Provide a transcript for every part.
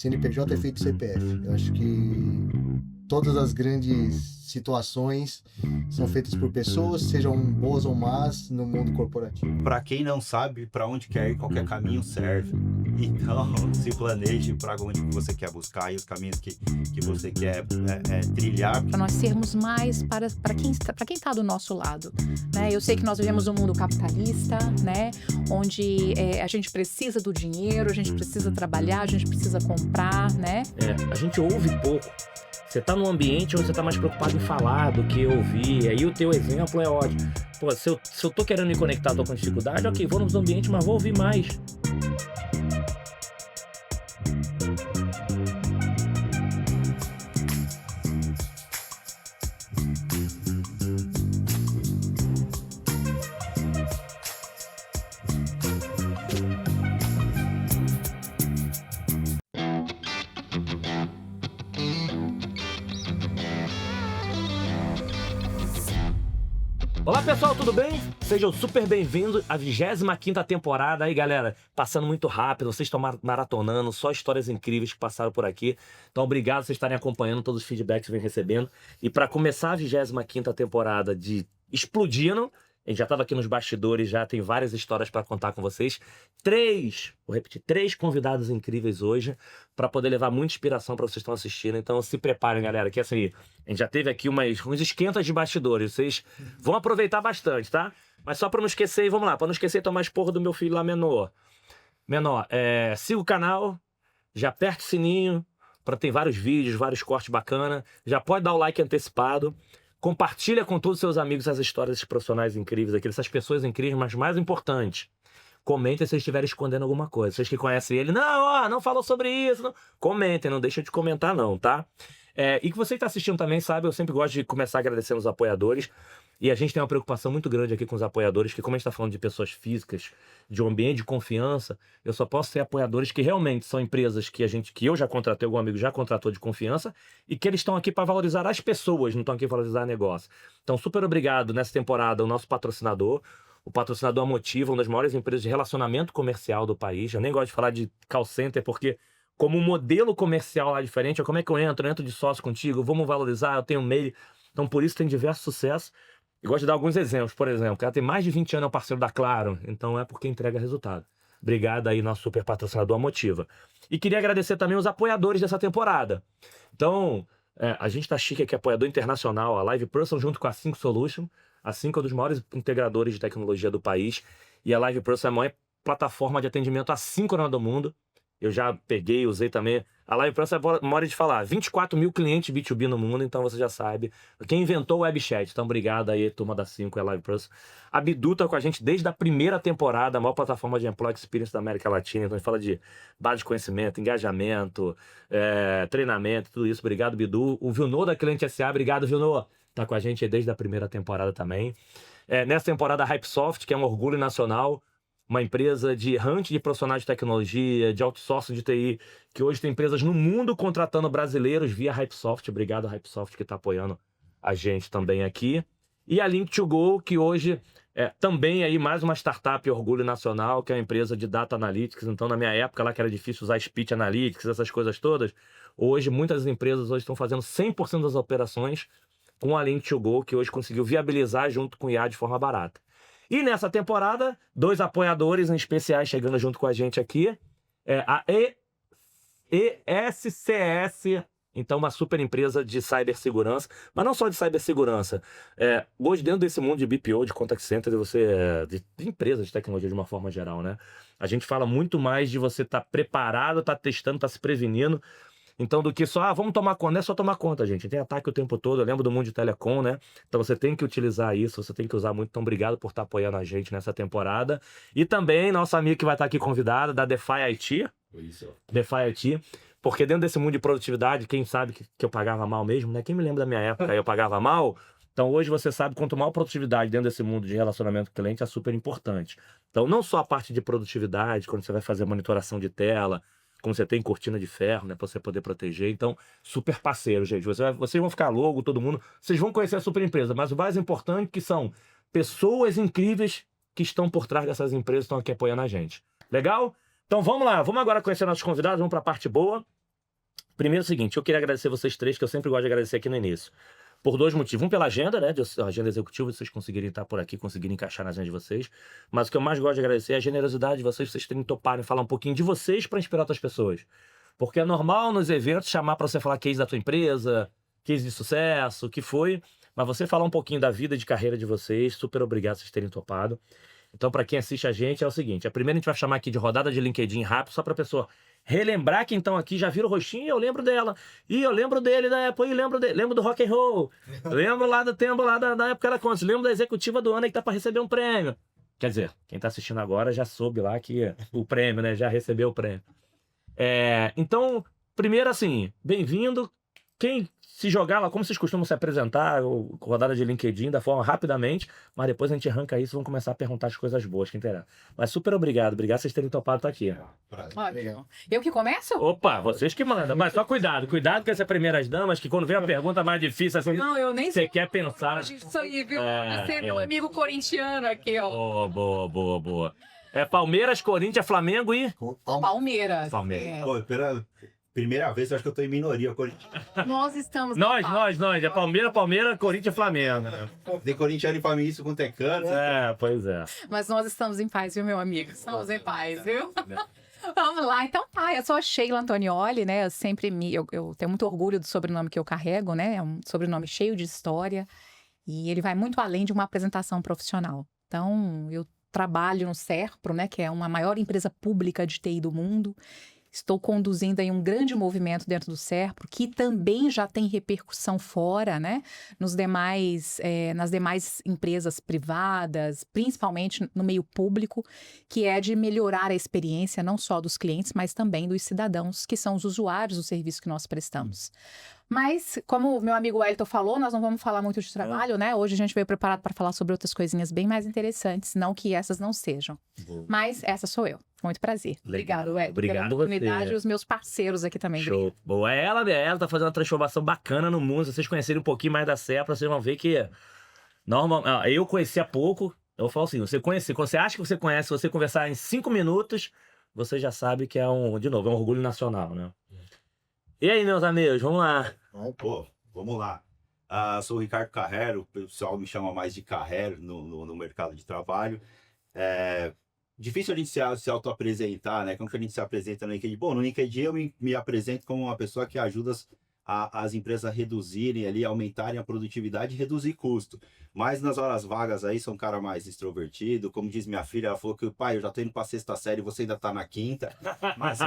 CNPJ é feito CPF. Eu acho que todas as grandes situações são feitas por pessoas, sejam boas ou más, no mundo corporativo. Para quem não sabe para onde quer ir, qualquer caminho serve. Então, se planeje para onde você quer buscar e os caminhos que você quer trilhar. Para nós sermos mais para quem está do nosso lado, né? Eu sei que nós vivemos um mundo capitalista, né? Onde a gente precisa do dinheiro, a gente precisa trabalhar, a gente precisa comprar, né? A gente ouve pouco. Você tá num ambiente onde você tá mais preocupado em falar do que ouvir, aí o teu exemplo é ótimo. Pô, se eu tô querendo me conectar, tô com dificuldade, ok, vou nos ambientes, mas vou ouvir mais. Olá pessoal, tudo bem? Sejam super bem-vindos à 25ª temporada. Aí galera, passando muito rápido, vocês estão maratonando, só histórias incríveis que passaram por aqui. Então obrigado por vocês estarem acompanhando todos os feedbacks que vem recebendo. E para começar a 25ª temporada de Explodindo, a gente já estava aqui nos bastidores, já tem várias histórias para contar com vocês. Vou repetir, 3 convidados incríveis hoje para poder levar muita inspiração para vocês que estão assistindo. Então se preparem, galera, que assim, a gente já teve aqui uns esquentas de bastidores. Vocês vão aproveitar bastante, tá? Mas só para não esquecer, vamos lá, para não esquecer de tomar esporro do meu filho lá menor, siga o canal, já aperta o sininho, para ter vários vídeos, vários cortes bacana. Já pode dar o like antecipado. Compartilha com todos os seus amigos essas histórias desses profissionais incríveis aqui, essas pessoas incríveis, mas mais importante, comentem se vocês estiverem escondendo alguma coisa. Vocês que conhecem ele, não falou sobre isso. Não. Comentem, não deixa de comentar não, tá? E que você que está assistindo também sabe, eu sempre gosto de começar agradecendo os apoiadores. E a gente tem uma preocupação muito grande aqui com os apoiadores, que como a gente está falando de pessoas físicas, de um ambiente de confiança, eu só posso ter apoiadores que realmente são empresas que eu já contratei, algum amigo já contratou de confiança, e que eles estão aqui para valorizar as pessoas, não estão aqui para valorizar negócio. Então, super obrigado nessa temporada, o nosso patrocinador, o patrocinador Motiva, uma das maiores empresas de relacionamento comercial do país. Eu nem gosto de falar de call center, porque como um modelo comercial lá diferente, como é que eu entro de sócio contigo, vamos valorizar, eu tenho um mail. Então, por isso tem diversos sucessos. E gosto de dar alguns exemplos. Por exemplo, o cara tem mais de 20 anos, é um parceiro da Claro, então é porque entrega resultado. Obrigado aí, nosso super patrocinador Motiva. E queria agradecer também os apoiadores dessa temporada. Então, a gente tá chique aqui, apoiador internacional, a LivePerson junto com a Cinco Solution. A Cinco é um dos maiores integradores de tecnologia do país. E a LivePerson é a maior plataforma de atendimento assíncrono do mundo. Eu já peguei, usei também. A LivePerson é mora de falar. 24 mil clientes B2B no mundo, então você já sabe. Quem inventou o WebChat. Então, obrigado aí, turma da 5 e a LivePerson. A Bidu tá com a gente desde a primeira temporada, a maior plataforma de Employee Experience da América Latina. Então, a gente fala de base de conhecimento, engajamento, treinamento, tudo isso. Obrigado, Bidu. O Vilnô da Cliente SA, obrigado, Vilnô. Tá com a gente aí desde a primeira temporada também. Nessa temporada, a Hypesoft, que é um orgulho nacional. Uma empresa de hunt de profissionais de tecnologia, de outsourcing de TI, que hoje tem empresas no mundo contratando brasileiros via Hypesoft. Obrigado, Hypesoft, que está apoiando a gente também aqui. E a Link2Go, que hoje também aí mais uma startup orgulho nacional, que é uma empresa de Data Analytics. Então, na minha época lá que era difícil usar Speech Analytics, essas coisas todas, hoje muitas empresas hoje estão fazendo 100% das operações com a Link2Go, que hoje conseguiu viabilizar junto com o IA de forma barata. E nessa temporada, 2 apoiadores em especiais chegando junto com a gente aqui. A ESCS, então uma super empresa de cibersegurança, mas não só de cibersegurança. Hoje, dentro desse mundo de BPO, de contact center, de empresas de tecnologia de uma forma geral, né? A gente fala muito mais de você estar preparado, estar testando, estar se prevenindo. Então, do que só, vamos tomar conta. Não é só tomar conta, gente. Tem ataque o tempo todo. Eu lembro do mundo de telecom, né? Então, você tem que utilizar isso, você tem que usar muito. Então, obrigado por estar apoiando a gente nessa temporada. E também, nossa amiga que vai estar aqui convidada, da DeFi IT. Isso. DeFi IT. Porque dentro desse mundo de produtividade, quem sabe que eu pagava mal mesmo, né? Quem me lembra da minha época, eu pagava mal. Então, hoje você sabe, quanto maior produtividade dentro desse mundo de relacionamento com o cliente, é super importante. Então, não só a parte de produtividade, quando você vai fazer monitoração de tela, como você tem cortina de ferro, né, para você poder proteger. Então, super parceiro, gente. Vocês vão ficar logo, todo mundo. Vocês vão conhecer a super empresa, mas o mais importante que são pessoas incríveis que estão por trás dessas empresas, estão aqui apoiando a gente. Legal? Então, vamos lá. Vamos agora conhecer nossos convidados. Vamos para a parte boa. Primeiro é o seguinte, eu queria agradecer vocês três, que eu sempre gosto de agradecer aqui no início. Por dois motivos. Um, pela agenda, né? A agenda executiva, vocês conseguirem estar por aqui, conseguirem encaixar na agenda de vocês. Mas o que eu mais gosto de agradecer é a generosidade de vocês terem topado em falar um pouquinho de vocês para inspirar outras pessoas. Porque é normal nos eventos chamar para você falar case da tua empresa, case de sucesso, o que foi. Mas você falar um pouquinho da vida e de carreira de vocês, super obrigado por vocês terem topado. Então, para quem assiste a gente, é o seguinte. A primeira a gente vai chamar aqui de rodada de LinkedIn rápido, só para a pessoa relembrar que então aqui já vira o rostinho e eu lembro dela. E eu lembro dele da época, e lembro do rock and roll. Lembro lá do tempo, lá da época da Contas. Lembro da executiva do ano aí que tá para receber um prêmio. Quer dizer, quem tá assistindo agora já soube lá que o prêmio, né? Já recebeu o prêmio. Então, primeiro assim, bem-vindo. Quem se jogar lá, como vocês costumam se apresentar, rodada de LinkedIn, da forma rapidamente, mas depois a gente arranca isso e vamos começar a perguntar as coisas boas que interessam. Mas super obrigado por vocês terem topado estar aqui. Ótimo. Eu que começo? Opa, vocês que mandam, mas só cuidado com essas primeiras damas, que quando vem a pergunta mais difícil, assim, Não, eu nem você quer pensar. Isso aí, viu? Você é meu amigo corintiano aqui, ó. Boa. É Palmeiras, Corinthians, Flamengo e... Palmeiras. Palmeiras. Pô, pela primeira vez eu acho que eu tô em minoria, Corinthians. Nós estamos... Nós. É Palmeiras, Corinthians, Flamengo. Tem corintiano pra mim isso com tecano. Pois é. Mas nós estamos em paz, viu, meu amigo? Estamos em paz, viu? Vamos lá, então tá. Eu sou a Sheila Antonioli, né? Eu tenho muito orgulho do sobrenome que eu carrego, né? É um sobrenome cheio de história e ele vai muito além de uma apresentação profissional. Então, eu trabalho no Serpro, né? Que é uma maior empresa pública de TI do mundo. Estou conduzindo aí um grande movimento dentro do Serpro, que também já tem repercussão fora, né? Nas demais empresas privadas, principalmente no meio público, que é de melhorar a experiência não só dos clientes, mas também dos cidadãos, que são os usuários do serviço que nós prestamos. Mas, como o meu amigo Wellington falou, nós não vamos falar muito de trabalho, né? Hoje a gente veio preparado para falar sobre outras coisinhas bem mais interessantes, não que essas não sejam. Boa. Mas essa sou eu. Muito prazer. Obrigado, Wellington, Obrigado pela oportunidade você. E os meus parceiros aqui também. Show. Obrigado. Boa. Ela tá fazendo uma transformação bacana no mundo. Se vocês conhecerem um pouquinho mais da Serpro, vocês vão ver que... eu conheci há pouco. Eu falo assim, quando você acha que você conhece, se você conversar em 5 minutos, você já sabe que é um orgulho nacional, né? E aí, meus amigos, vamos lá. Pô, vamos lá. Sou o Ricardo Carrero, o pessoal me chama mais de Carrero no mercado de trabalho. Difícil a gente se auto-apresentar, né? Como que a gente se apresenta no LinkedIn? Bom, no LinkedIn eu me apresento como uma pessoa que ajuda as empresas a reduzirem ali, aumentarem a produtividade e reduzir custo. Mas nas horas vagas aí, sou um cara mais extrovertido. Como diz minha filha, ela falou que, pai, eu já tô indo pra 6ª série e você ainda tá na 5ª. Mas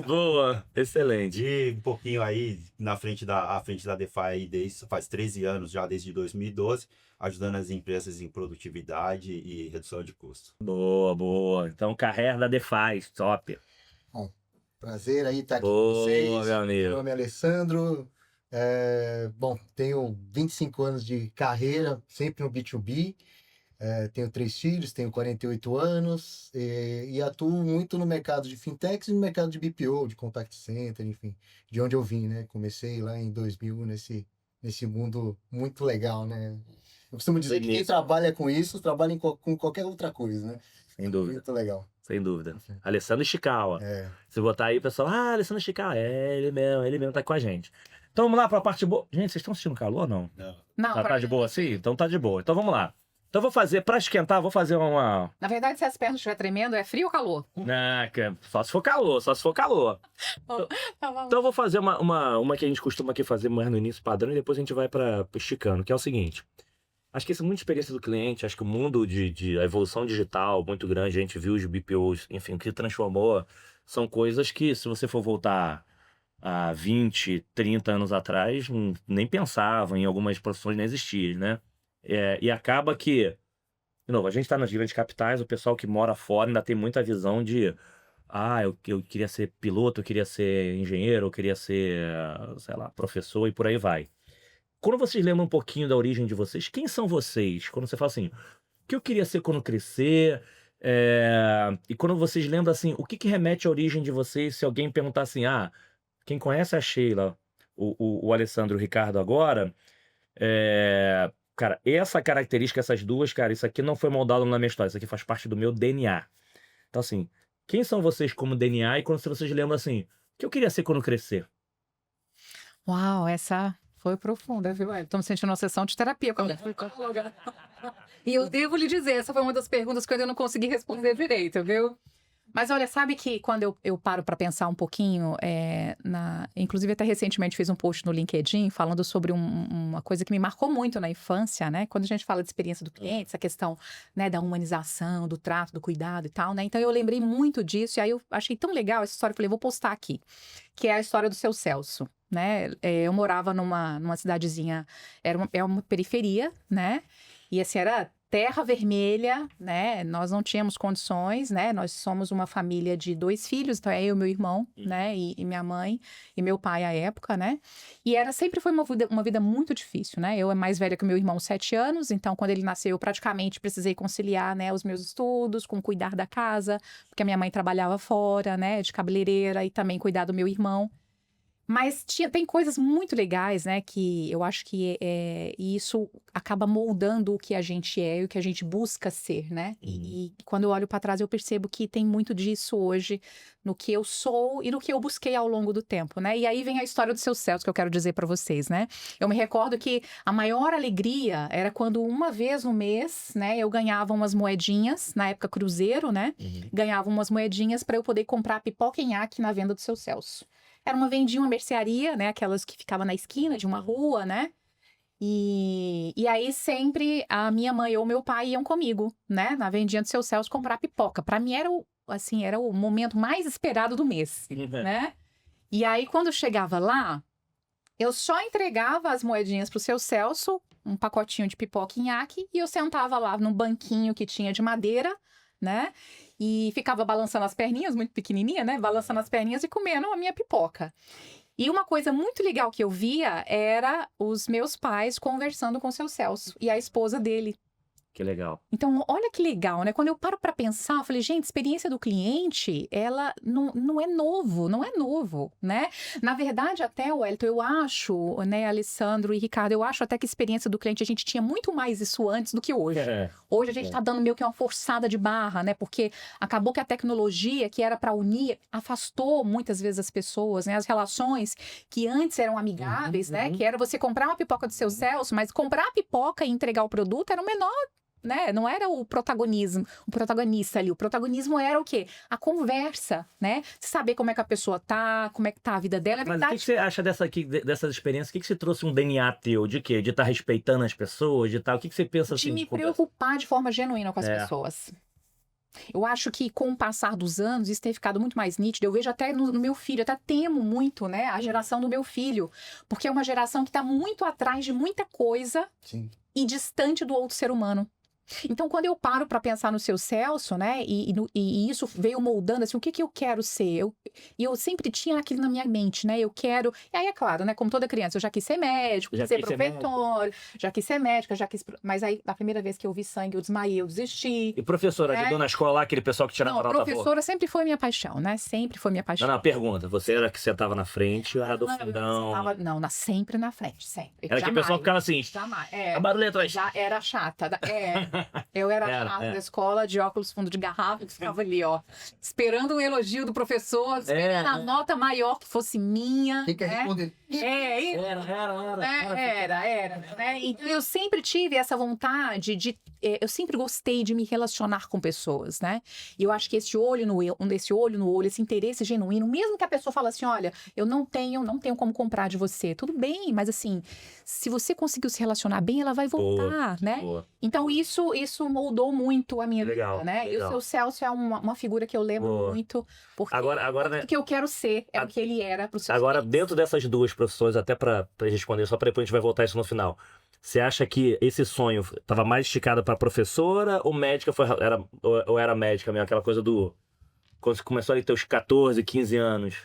Boa, excelente. E um pouquinho aí à frente da DeFi faz 13 anos já, desde 2012, ajudando as empresas em produtividade e redução de custo. Boa. Então, carreira da DeFi, top. Bom, prazer aí estar aqui com vocês. Meu amigo. Meu nome é Alessandro. Tenho 25 anos de carreira, sempre no B2B. Tenho 3 filhos, tenho 48 anos e atuo muito no mercado de fintechs e no mercado de BPO, de contact center, enfim, de onde eu vim, né? Comecei lá em 2000 nesse mundo muito legal, né? Eu costumo dizer que quem trabalha com isso, trabalha com qualquer outra coisa, né? Sem dúvida. Muito legal. Sem dúvida. Alessandro Ishikawa. Se botar aí, pessoal, Alessandro Ishikawa, ele mesmo tá com a gente. Então vamos lá para a parte boa. Gente, vocês estão sentindo calor ou não? Não. Tá de boa assim? Então tá de boa. Então vamos lá. Então vou fazer, para esquentar, vou fazer uma... Na verdade, se as pernas estiverem tremendo, é frio ou calor? Só se for calor. Então eu vou fazer uma que a gente costuma aqui fazer mais no início padrão e depois a gente vai para esticando, que é o seguinte. Acho que isso é muita experiência do cliente, acho que o mundo a evolução digital muito grande, a gente viu os BPOs, enfim, o que transformou, são coisas que, se você for voltar há 20, 30 anos atrás, nem pensavam, em algumas profissões nem existiam, né? E acaba que, de novo, a gente está nas grandes capitais, o pessoal que mora fora ainda tem muita visão de eu queria ser piloto, eu queria ser engenheiro, eu queria ser, sei lá, professor e por aí vai. Quando vocês lembram um pouquinho da origem de vocês, quem são vocês? Quando você fala assim, o que eu queria ser quando crescer? E quando vocês lembram assim, o que remete à origem de vocês? Se alguém perguntar assim, quem conhece a Sheila, o Alessandro e o Ricardo agora, cara, essa característica, essas duas, cara, isso aqui não foi moldado na minha história, isso aqui faz parte do meu DNA. Então assim, quem são vocês como DNA e quando vocês lembram assim, o que eu queria ser quando crescer? Uau, essa foi profunda, viu? Estou me sentindo uma sessão de terapia quando eu fui psicóloga. E eu devo lhe dizer, essa foi uma das perguntas que eu ainda não consegui responder direito, viu? Mas olha, sabe que quando eu paro para pensar um pouquinho, inclusive até recentemente fiz um post no LinkedIn falando sobre uma coisa que me marcou muito na infância, né? Quando a gente fala de experiência do cliente, essa questão, né, da humanização, do trato, do cuidado e tal, né? Então eu lembrei muito disso e aí eu achei tão legal essa história, eu falei, vou postar aqui, que é a história do seu Celso, né? Eu morava numa cidadezinha, era uma periferia, né? E assim, era terra vermelha, né? Nós não tínhamos condições, né? Nós somos uma família de 2 filhos, então é eu e meu irmão, né? E minha mãe e meu pai à época, né? E sempre foi uma vida muito difícil, né? Eu é mais velha que o meu irmão, 7 anos, então quando ele nasceu, eu praticamente precisei conciliar, né, os meus estudos com cuidar da casa, porque a minha mãe trabalhava fora, né, de cabeleireira e também cuidar do meu irmão. Mas tem coisas muito legais, né, que eu acho que isso acaba moldando o que a gente é e o que a gente busca ser, né? E quando eu olho para trás, eu percebo que tem muito disso hoje no que eu sou e no que eu busquei ao longo do tempo, né? E aí vem a história do seu Celso, que eu quero dizer para vocês, né? Eu me recordo que a maior alegria era quando uma vez no mês, né, eu ganhava umas moedinhas, na época cruzeiro, né? Ganhava umas moedinhas para eu poder comprar pipoca e nhaque na venda do seu Celso. Era uma vendinha, uma mercearia, né? Aquelas que ficavam na esquina de uma rua, né? E aí sempre a minha mãe ou meu pai iam comigo, né? Na vendinha do seu Celso comprar pipoca. Para mim era o momento mais esperado do mês, né? E aí quando chegava lá, eu só entregava as moedinhas pro seu Celso, um pacotinho de pipoca e nhaque, e eu sentava lá num banquinho que tinha de madeira, né? E ficava balançando as perninhas, muito pequenininha, né? Balançando as perninhas e comendo a minha pipoca. E uma coisa muito legal que eu via era os meus pais conversando com o seu Celso e a esposa dele. Que legal. Então, olha que legal, né? Quando eu paro para pensar, eu falei, gente, experiência do cliente, ela não é novo, né? Na verdade, até, Wellington, eu acho, né, Alessandro e Ricardo, eu acho até que a experiência do cliente, a gente tinha muito mais isso antes do que hoje. Hoje a gente tá dando meio que uma forçada de barra, né? Porque acabou que a tecnologia, que era para unir, afastou muitas vezes as pessoas, né? As relações que antes eram amigáveis, né? Que era você comprar uma pipoca do seu Celso, mas comprar a pipoca e entregar o produto era o menor, né? Não era o protagonista ali. O protagonismo era o quê? A conversa, né? Saber como é que a pessoa tá, como é que tá a vida dela. Mas o que você acha dessas experiências? O que você trouxe um DNA teu? De quê? De estar respeitando as pessoas, de tal? O que você pensa assim? De me preocupar de forma genuína com as pessoas. Eu acho que com o passar dos anos isso tem ficado muito mais nítido. Eu vejo até no meu filho, até temo muito, né, a geração do meu filho, porque é uma geração que está muito atrás de muita coisa. Sim. E distante do outro ser humano. Então, quando eu paro para pensar no seu Celso, né, e isso veio moldando, assim, o que eu quero ser? Eu sempre tinha aquilo na minha mente, né, eu quero... E aí, é claro, né, como toda criança, eu já quis ser médico, quis ser professor, já quis ser médica, Mas aí, na primeira vez que eu vi sangue, eu desmaiei, eu desisti. E professora, ajudou na escola lá, aquele pessoal que tirava nota boa? Professora sempre foi minha paixão, né, sempre foi minha paixão. Não, pergunta, você era que sentava na frente ou era do fundão? Sempre na frente, sempre. Era que o pessoal ficava assim, jamais. A barulheta aí. Já era chata. Eu era chata da escola, de óculos fundo de garrafa, que ficava ali, ó, esperando um elogio do professor, esperando a nota maior que fosse minha. Quem quer responder? Era. Né? Então, eu sempre tive essa vontade eu sempre gostei de me relacionar com pessoas, né? E eu acho que esse olho no olho, esse interesse genuíno, mesmo que a pessoa fale assim, olha, eu não tenho como comprar de você, tudo bem, mas assim, se você conseguiu se relacionar bem, ela vai voltar, né? Boa. Então, isso moldou muito a minha vida, né? Legal. E o seu Celso é uma figura que eu lembro muito, porque agora, né, o que eu quero ser é o que ele era pro seu Agora, filhos. dentro dessas duas profissões, até pra responder, só para depois a gente vai voltar isso no final. Você acha que esse sonho estava mais esticado para professora ou médica ou era médica mesmo? Aquela coisa do... Quando você começou ali teus 14, 15 anos,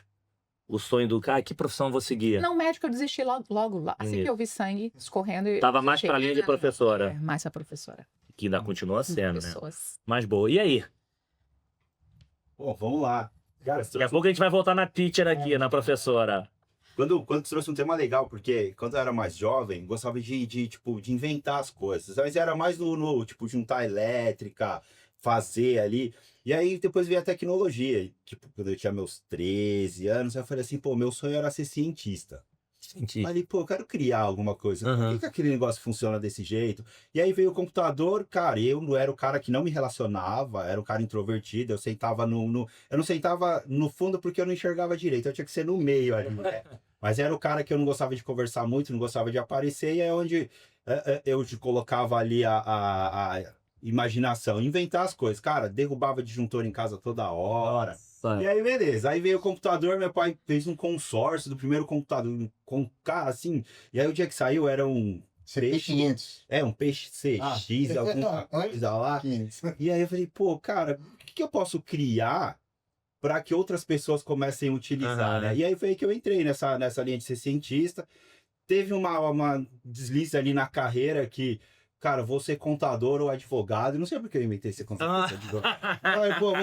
o sonho do... que profissão eu vou seguir? Não, médico eu desisti logo lá. Assim que eu vi sangue escorrendo... Tava mais pra linha de professora. Mais a professora. Que ainda continua sendo, né? Pessoas. Mais boa. E aí? Bom, vamos lá. Cara, Daqui a pouco a gente vai voltar na teacher aqui, na professora. Quando você trouxe um tema legal, porque quando eu era mais jovem, gostava de inventar as coisas. Mas era mais no tipo, juntar elétrica, fazer ali. E aí depois veio a tecnologia. E, tipo, quando eu tinha meus 13 anos, eu falei assim, pô, meu sonho era ser cientista. Entendi. Falei, pô, eu quero criar alguma coisa. Por Aham. que aquele negócio funciona desse jeito? E aí veio o computador, cara, eu não era o cara que não me relacionava, era um cara introvertido, eu sentava eu não sentava no fundo porque eu não enxergava direito, eu tinha que ser no meio ali, né? Mas era o cara que eu não gostava de conversar muito, não gostava de aparecer, e é onde eu colocava ali a imaginação, inventar as coisas. Cara, derrubava disjuntor em casa toda hora. E aí, beleza. Aí veio o computador, meu pai fez um consórcio do primeiro computador, com cara assim. E aí o dia que saiu era um peixe. CP500. Um peixe CX, alguma coisa lá. 500. E aí eu falei, pô, cara, o que eu posso criar para que outras pessoas comecem a utilizar, né? E aí foi aí que eu entrei nessa linha de ser cientista. Teve uma deslize ali na carreira que, cara, vou ser contador ou advogado. Não sei porque eu inventei ser contador ou advogado. Aí, pô,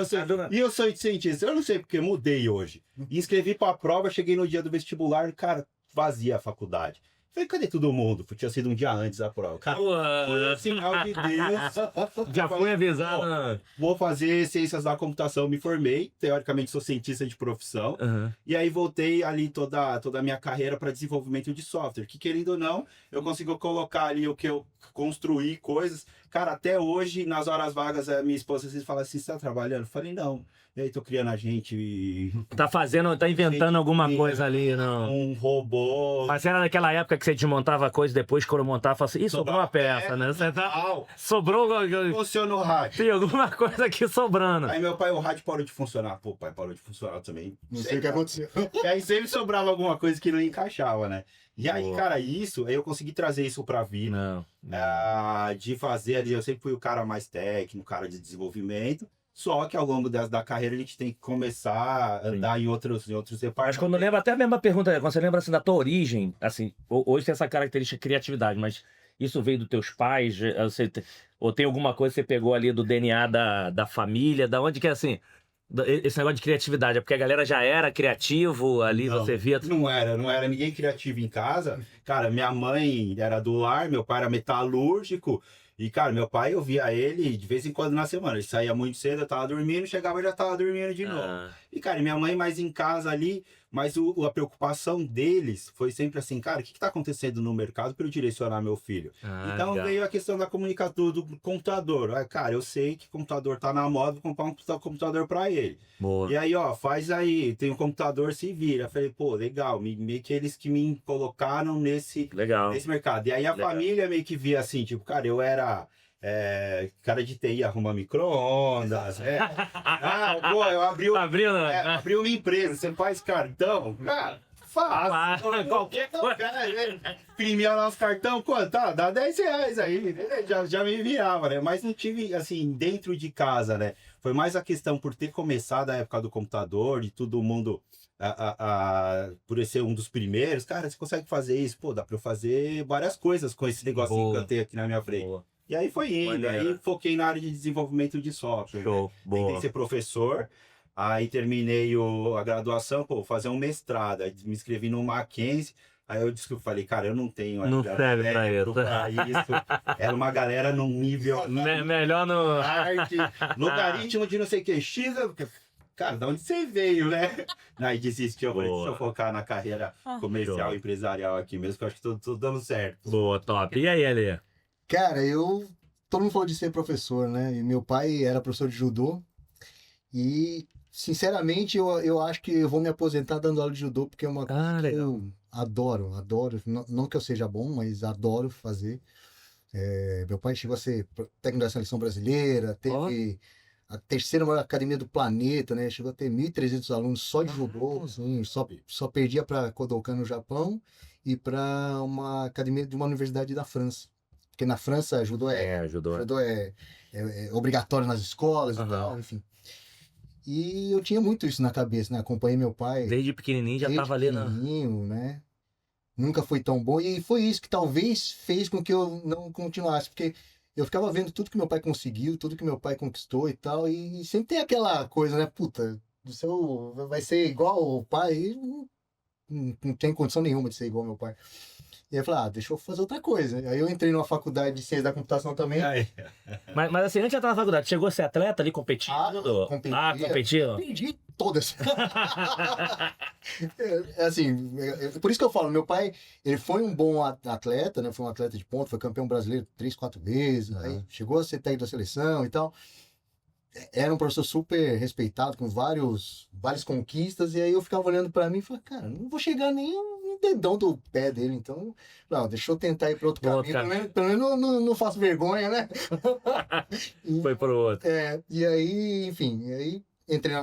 E eu sou cientista. Eu não sei porque mudei hoje. Inscrevi para a prova, cheguei no dia do vestibular, cara, vazia a faculdade. Falei, cadê todo mundo? Tinha sido um dia antes da prova. Cara, foi sinal de Deus. Já foi avisado. Vou fazer ciências da computação, me formei. Teoricamente, sou cientista de profissão. Uhum. E aí, voltei ali toda a minha carreira para desenvolvimento de software. Que, querendo ou não, eu consigo colocar ali o que eu construí, coisas. Cara, até hoje, nas horas vagas, a minha esposa às vezes fala assim, você tá trabalhando? Eu falei, não. E aí, tô criando a gente... Tá inventando alguma coisa ali, não. Um robô... Mas era naquela época que você desmontava a coisa, depois quando montava, falava assim, ih, sobrou uma peça, né? Você tá... Sobrou... Funciona o rádio. Tem alguma coisa aqui sobrando. Aí meu pai, o rádio parou de funcionar. Pô, o pai parou de funcionar também. Não sei o que aconteceu. E aí sempre sobrava alguma coisa que não encaixava, né? E aí, Boa. cara, aí eu consegui trazer isso pra vida. Não. De fazer ali, eu sempre fui o cara mais técnico, o cara de desenvolvimento. Só que ao longo da carreira a gente tem que começar a andar em outros Mas departamentos. quando lembra, até a mesma pergunta, quando você lembra assim da tua origem, assim, hoje tem essa característica de criatividade, mas isso veio dos teus pais? Ou tem alguma coisa que você pegou ali do DNA da família? Da onde que é assim? Esse negócio de criatividade, é porque a galera já era criativo ali, Não, você via. Não era ninguém criativo em casa. Cara, minha mãe era do lar, meu pai era metalúrgico. E, cara, meu pai, eu via ele de vez em quando na semana. Ele saía muito cedo, eu tava dormindo, chegava e já tava dormindo de novo. E, cara, minha mãe mais em casa ali, mas a preocupação deles foi sempre assim, cara, o que tá acontecendo no mercado para eu direcionar meu filho? Então legal. veio a questão da comunicação do computador. Cara, eu sei que computador tá na moda, vou comprar um computador para ele. Boa. E aí, ó, faz aí, tem um computador, se vira. Eu falei, pô, legal, meio que eles que me colocaram nesse mercado. E aí a família meio que via assim, tipo, cara, eu era cara de TI, arruma micro-ondas. Pô, eu abri uma empresa, você faz cartão? Cara, faz. Qualquer coisa. Imprimia lá os cartão, quanto? Dá R$10 aí. Já me virava, né? Mas não tive, assim, dentro de casa, né? Foi mais a questão por ter começado a época do computador, de todo mundo, por ser um dos primeiros. Cara, você consegue fazer isso? Pô, dá pra eu fazer várias coisas com esse negocinho que eu tenho aqui na minha frente. Boa. E aí foi indo, aí foquei na área de desenvolvimento de software. Show, boa. Tentei ser professor, aí terminei a graduação, pô, fazer um mestrado, aí me inscrevi no Mackenzie, aí eu falei, cara, eu não tenho... Não serve pra isso. Era uma galera num nível... Melhor no... arte, logaritmo de não sei o que, X... Cara, de onde você veio, né? Aí desistiu, eu falei, deixa eu focar na carreira comercial, empresarial aqui mesmo, que eu acho que tô dando certo. Boa, top. E aí, Alê? Cara, todo mundo falou de ser professor, né? E meu pai era professor de judô. E, sinceramente, eu acho que eu vou me aposentar dando aula de judô, porque é uma coisa que eu adoro. Não que eu seja bom, mas adoro fazer. Meu pai chegou a ser técnico da seleção brasileira, teve a terceira maior academia do planeta, né? Chegou a ter 1.300 alunos só de judô, assim, só perdia para Kodokan no Japão e para uma academia de uma universidade da França. Porque na França, judô é obrigatório nas escolas e tal, enfim. E eu tinha muito isso na cabeça, né? Acompanhei meu pai. Desde pequenininho já tava ali, né? Nunca foi tão bom. E foi isso que talvez fez com que eu não continuasse. Porque eu ficava vendo tudo que meu pai conseguiu, tudo que meu pai conquistou e tal. E sempre tem aquela coisa, né? Puta, vai ser igual o pai. E não tem condição nenhuma de ser igual ao meu pai. E aí eu falei, deixa eu fazer outra coisa. Aí eu entrei numa faculdade de ciência da computação também. Mas assim, antes de entrar na faculdade, chegou a ser atleta ali, competindo? Competia? Perdi todas. Assim, por isso que eu falo, meu pai, ele foi um bom atleta, né? Foi um atleta de ponta, foi campeão brasileiro 3, 4 vezes, aí chegou a ser técnico da seleção e tal. Era um professor super respeitado, com várias conquistas, e aí eu ficava olhando pra mim e falava, cara, não vou chegar nem um dedão do pé dele, então, não, deixa eu tentar ir para outro caminho, pelo menos não faço vergonha, né? Foi pro outro. E aí, enfim, aí entrei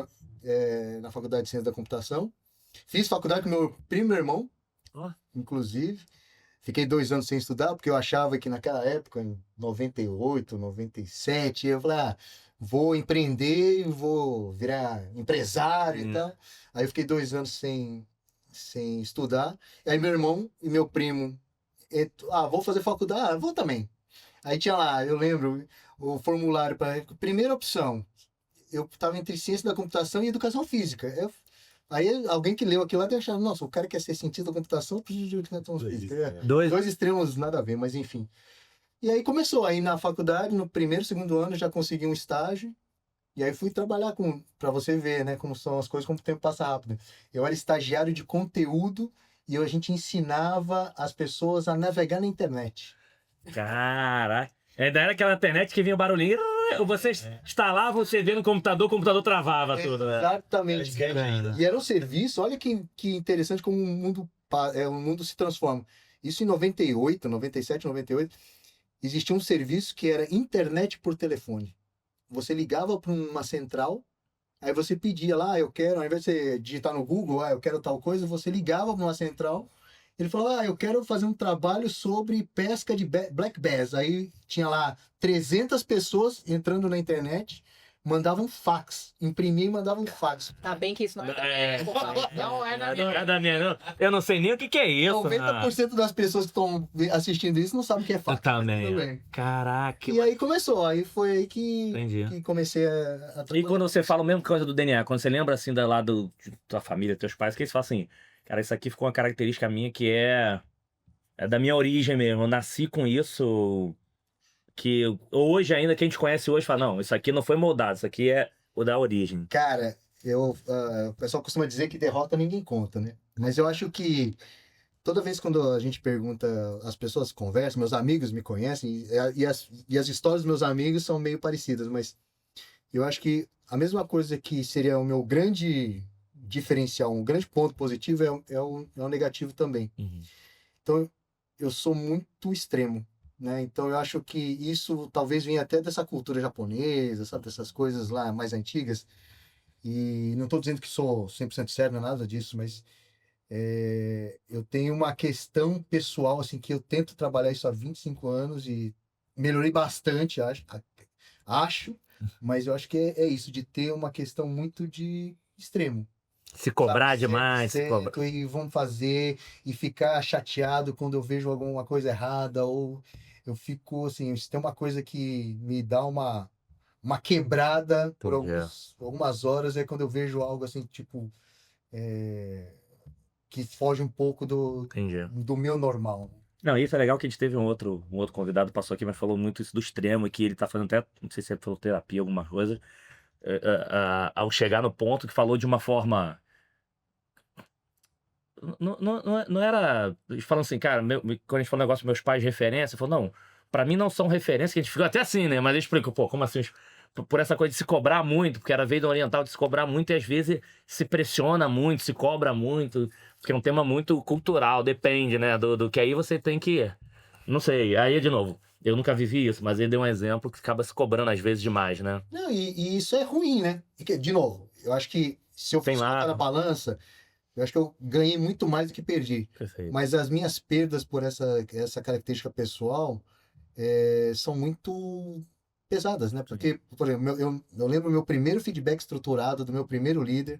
na faculdade de ciência da computação, fiz faculdade com meu primo e meu irmão, inclusive, fiquei 2 anos sem estudar, porque eu achava que naquela época, em 98, 97, eu falei, vou empreender, vou virar empresário e tal. Aí eu fiquei 2 anos sem estudar. Aí meu irmão e meu primo, vou fazer faculdade? Vou também. Aí tinha lá, eu lembro, o formulário para primeira opção. Eu estava entre ciência da computação e educação física. Aí alguém que leu aquilo lá deve achar, nossa, o cara quer ser cientista da computação, precisa de educação física. Dois extremos, nada a ver, mas enfim. E aí começou, aí na faculdade, no primeiro, segundo ano, já consegui um estágio. E aí fui trabalhar para você ver, né, como são as coisas, como o tempo passa rápido. Eu era estagiário de conteúdo e a gente ensinava as pessoas a navegar na internet. Caraca. Daí era aquela internet que vinha o barulhinho. Você instalava, você via no computador, o computador travava tudo, né? Exatamente. E era um serviço, olha que interessante como o mundo se transforma. Isso em 98, 97, 98, existia um serviço que era internet por telefone. Você ligava para uma central, aí você pedia lá, eu quero, ao invés de você digitar no Google, eu quero tal coisa, você ligava para uma central, ele falou, eu quero fazer um trabalho sobre pesca de black bass. Aí tinha lá 300 pessoas entrando na internet, mandavam fax, imprimia e mandavam fax. Tá bem que isso não é da minha, não. Eu não sei nem o que é isso. 90% das pessoas que estão assistindo isso não sabem o que é fax. Também. Caraca. E aí começou, aí foi aí que comecei a trabalhar. E quando você fala a mesma coisa do DNA, quando você lembra assim da tua família, teus pais, que você fala assim, cara, isso aqui ficou uma característica minha que é da minha origem mesmo, eu nasci com isso, que hoje ainda, que a gente conhece hoje, fala, não, isso aqui não foi moldado, isso aqui é o da origem. Cara, o pessoal costuma dizer que derrota ninguém conta, né? Mas eu acho que toda vez quando a gente pergunta, as pessoas conversam, meus amigos me conhecem, e as histórias dos meus amigos são meio parecidas, mas eu acho que a mesma coisa que seria o meu grande diferencial, um grande ponto positivo é o negativo também. Então, eu sou muito extremo, né? Então, eu acho que isso talvez venha até dessa cultura japonesa, sabe? Dessas coisas lá mais antigas. E não estou dizendo que sou 100% sério, não é nada disso, mas eu tenho uma questão pessoal, assim, que eu tento trabalhar isso há 25 anos e melhorei bastante, acho, mas eu acho que é isso, de ter uma questão muito de extremo. Se cobrar demais. E vamos fazer, e ficar chateado quando eu vejo alguma coisa errada, ou eu fico assim, se tem uma coisa que me dá uma quebrada por algumas horas, é quando eu vejo algo assim, tipo, que foge um pouco do meu normal. Não, isso é legal que a gente teve um outro convidado, passou aqui, mas falou muito isso do extremo, e que ele tá fazendo até, não sei se é pela terapia, alguma coisa, ao chegar no ponto que falou de uma forma... Não era... Falando assim, cara, quando a gente falou um negócio dos meus pais de referência, falou, não, pra mim não são referência, que a gente ficou até assim, né? Mas ele explicou, como assim? Por essa coisa de se cobrar muito, porque era veio do oriental de se cobrar muito e às vezes se pressiona muito, se cobra muito, porque é um tema muito cultural, depende, né? Do que aí você tem que... Não sei, aí de novo, eu nunca vivi isso, mas ele deu um exemplo que acaba se cobrando às vezes demais, né? Não, e isso é ruim, né? De novo, eu acho que se eu fosse botar na balança, eu acho que eu ganhei muito mais do que perdi. Perfeito. Mas as minhas perdas por essa característica pessoal são muito pesadas, né? Porque, por exemplo, eu lembro meu primeiro feedback estruturado do meu primeiro líder,